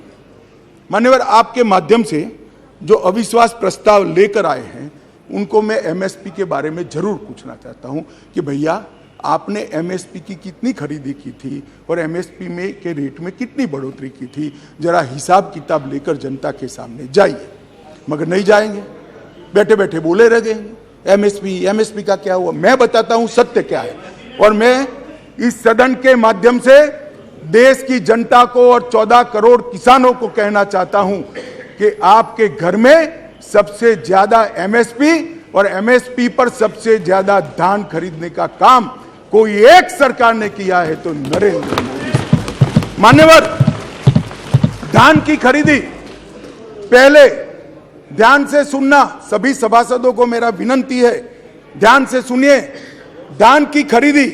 Speaker 13: मान्यवर, आपके माध्यम से जो अविश्वास प्रस्ताव लेकर आए हैं उनको मैं एमएसपी के बारे में जरूर पूछना चाहता हूं कि भैया आपने एमएसपी की कितनी खरीदी की थी और एमएसपी में के रेट में कितनी बढ़ोतरी की थी। जरा हिसाब किताब लेकर जनता के सामने जाइए। मगर नहीं जाएंगे, बैठे बैठे बोले रह गएंगे एमएसपी का क्या हुआ। मैं बताता हूं सत्य क्या है, और मैं इस सदन के माध्यम से देश की जनता को और 14 करोड़ किसानों को कहना चाहता हूं कि आपके घर में सबसे ज्यादा एमएसपी और एमएसपी पर सबसे ज्यादा धान खरीदने का काम कोई एक सरकार ने किया है तो नरेंद्र मोदी। मान्यवर, धान की खरीदी पहले ध्यान से सुनना, सभी सभासदों को मेरा विनती है, ध्यान से सुनिए। धान की खरीदी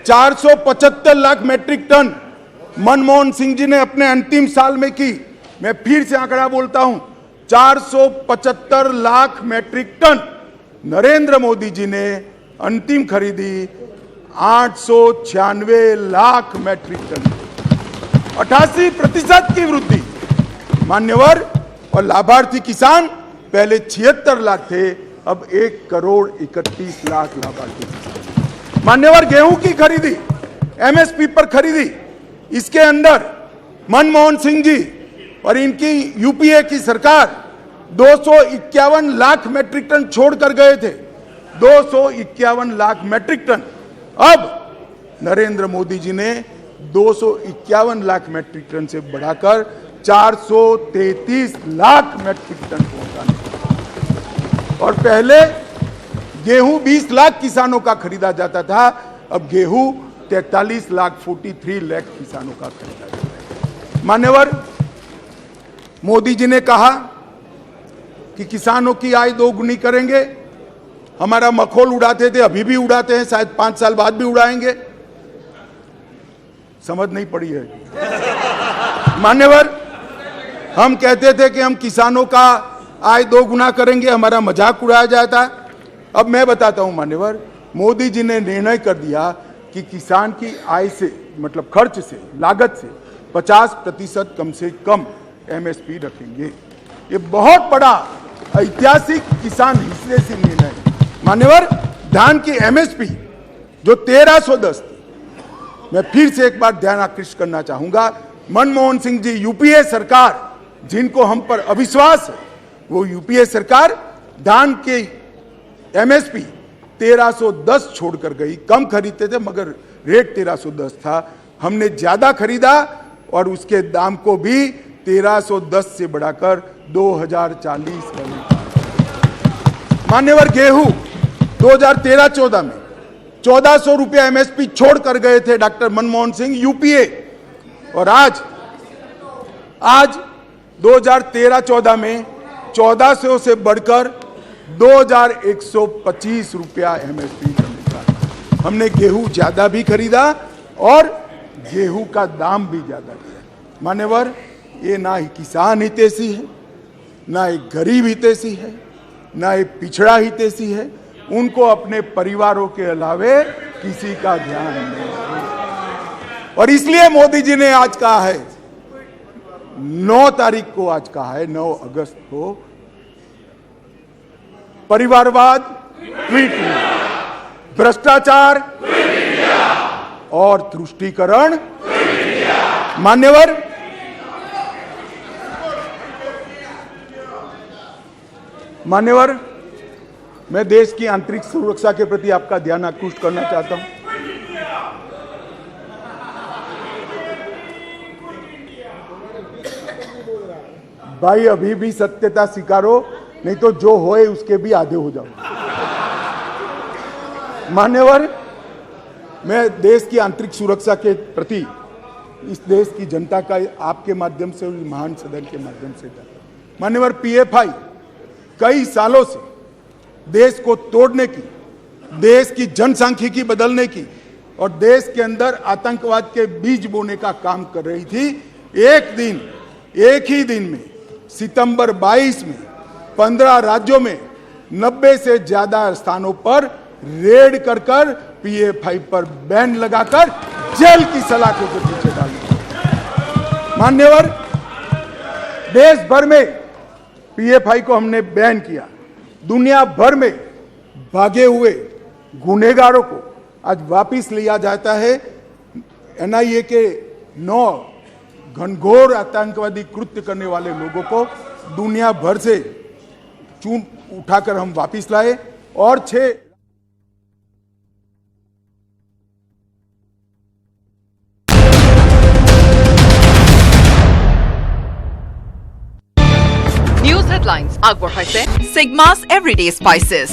Speaker 13: 475 लाख मैट्रिक टन मनमोहन सिंह जी ने अपने अंतिम साल में की। मैं फिर से आंकड़ा बोलता हूं, 475 लाख मैट्रिक टन। नरेंद्र मोदी जी ने अंतिम खरीदी 896 लाख मैट्रिक टन, 88% की वृद्धि। मान्यवर, और लाभार्थी किसान पहले 76 लाख थे, अब 1,31,00,000 लाभार्थी। मान्यवर, गेहूं की खरीदी एमएसपी पर खरीदी, इसके अंदर मनमोहन सिंह जी और इनकी यूपीए की सरकार 251 लाख मैट्रिक टन छोड़कर गए थे, 251 लाख मैट्रिक टन। अब नरेंद्र मोदी जी ने 251 लाख मैट्रिक टन से बढ़ाकर 433 लाख मैट्रिक टन पहुंचाने। और पहले गेहूं 20 लाख किसानों का खरीदा जाता था, अब गेहूं 43 लाख 43 लाख किसानों का खरीदा जाता है। मान्यवर, मोदी जी ने कहा कि किसानों की आय दोगुनी करेंगे। हमारा मखौल उड़ाते थे, अभी भी उड़ाते हैं, शायद 5 साल बाद भी उड़ाएंगे। समझ नहीं पड़ी है मान्यवर। हम कहते थे कि हम किसानों का आय दोगुना करेंगे, हमारा मजाक उड़ाया जाता। अब मैं बताता हूं मान्यवर, मोदी जी ने निर्णय कर दिया कि किसान की आय से, मतलब खर्च से, लागत से 50% कम से कम एमएसपी रखेंगे। ये बहुत बड़ा ऐतिहासिक किसान हिस्से से निर्णय है मान्यवर। धान की एमएसपी जो 1310 थी, मैं फिर से एक बार ध्यान आकृष्ट करना चाहूंगा। मनमोहन सिंह जी, यूपीए सरकार, जिनको हम पर अविश्वास है, वो यूपीए सरकार धान के एमएसपी 1310 छोड़कर गई। कम खरीदते थे मगर रेट 1310 था, हमने ज्यादा खरीदा और उसके दाम को भी 1310 से बढ़ाकर 2040 करने। मान्यवर, गेहूं 2013-14 में 1400 रुपया एमएसपी छोड़कर गए थे डॉक्टर मनमोहन सिंह यूपीए, और आज 2013-14 में 1400 से बढ़कर 2125 रुपया एमएसपी का मिला। हमने गेहूं ज्यादा भी खरीदा और गेहूं का दाम भी ज्यादा दिया। मान्यवर, ये ना ही किसान हितैषी है, ना एक गरीब हितैषी है, ना एक पिछड़ा हितैषी है। उनको अपने परिवारों के अलावे किसी का ध्यान नहीं है। और इसलिए मोदी जी ने आज कहा है, 9 तारीख को आज कहा है, 9 अगस्त को, परिवारवाद ट्वीट इंडिया, भ्रष्टाचार और तुष्टीकरण। मान्यवर, मैं देश की आंतरिक सुरक्षा के प्रति आपका ध्यान आकृष्ट करना चाहता हूं। भाई, अभी भी सत्यता स्वीकारो, नहीं तो जो होए उसके भी आधे हो जाओ। मान्यवर, मैं देश की आंतरिक सुरक्षा के प्रति इस देश की जनता का आपके माध्यम से, महान सदन के माध्यम से जाता हूं। मान्यवर, पीएफआई कई सालों से देश को तोड़ने की, देश की जनसांख्यिकी बदलने की और देश के अंदर आतंकवाद के बीज बोने का काम कर रही थी। एक ही दिन में सितंबर 22 में 15 राज्यों में 90 से ज्यादा स्थानों पर रेड कर पीएफआई पर बैन लगाकर जेल की सलाखों के पीछे डाल दिया। मान्यवर, देश भर में पीएफआई को हमने बैन किया। दुनिया भर में भागे हुए गुनहगारों को आज वापिस लिया जाता है। एनआईए के 9 घनघोर आतंकवादी कृत्य करने वाले लोगों को दुनिया भर से चून उठाकर हम वापिस लाए और 6
Speaker 1: নিউজ হেডলাইন্স আগবঢ়াইছে সিগমাছ এভৰিডে স্পাইচেছ।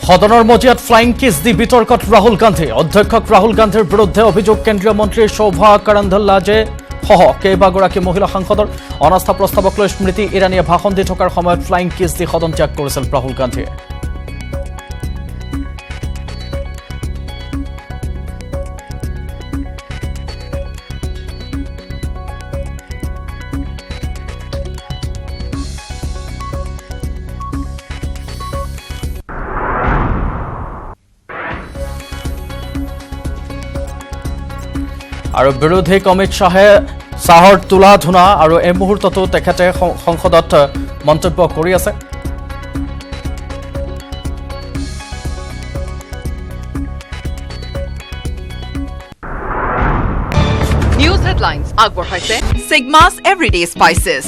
Speaker 3: সদনৰ মজিয়াত ফ্লাইং কিছ দি বিতৰ্কত ৰাহুল গান্ধী। অধ্যক্ষক ৰাহুল গান্ধীৰ বিৰুদ্ধে অভিযোগ কেন্দ্ৰীয় মন্ত্ৰী শোভা কাৰান্ধলাজে সহ কেইবাগৰাকী মহিলা সাংসদৰ। অনাস্থা প্ৰস্তাৱক লৈ স্মৃতি ইৰাণীয়ে ভাষণ দি থকাৰ সময়ত ফ্লাইং কিছ দি সদন ত্যাগ কৰিছিল ৰাহুল গান্ধীয়ে। আৰু বিৰোধী অমিত শ্বাহৰ তোলা ধুনা আৰু এই মুহূৰ্ততো তেখেতে সংসদত মন্তব্য কৰি আছে।
Speaker 1: নিউজ হেডলাইন্স আগবঢ়াইছে Sigma's Everyday Spices.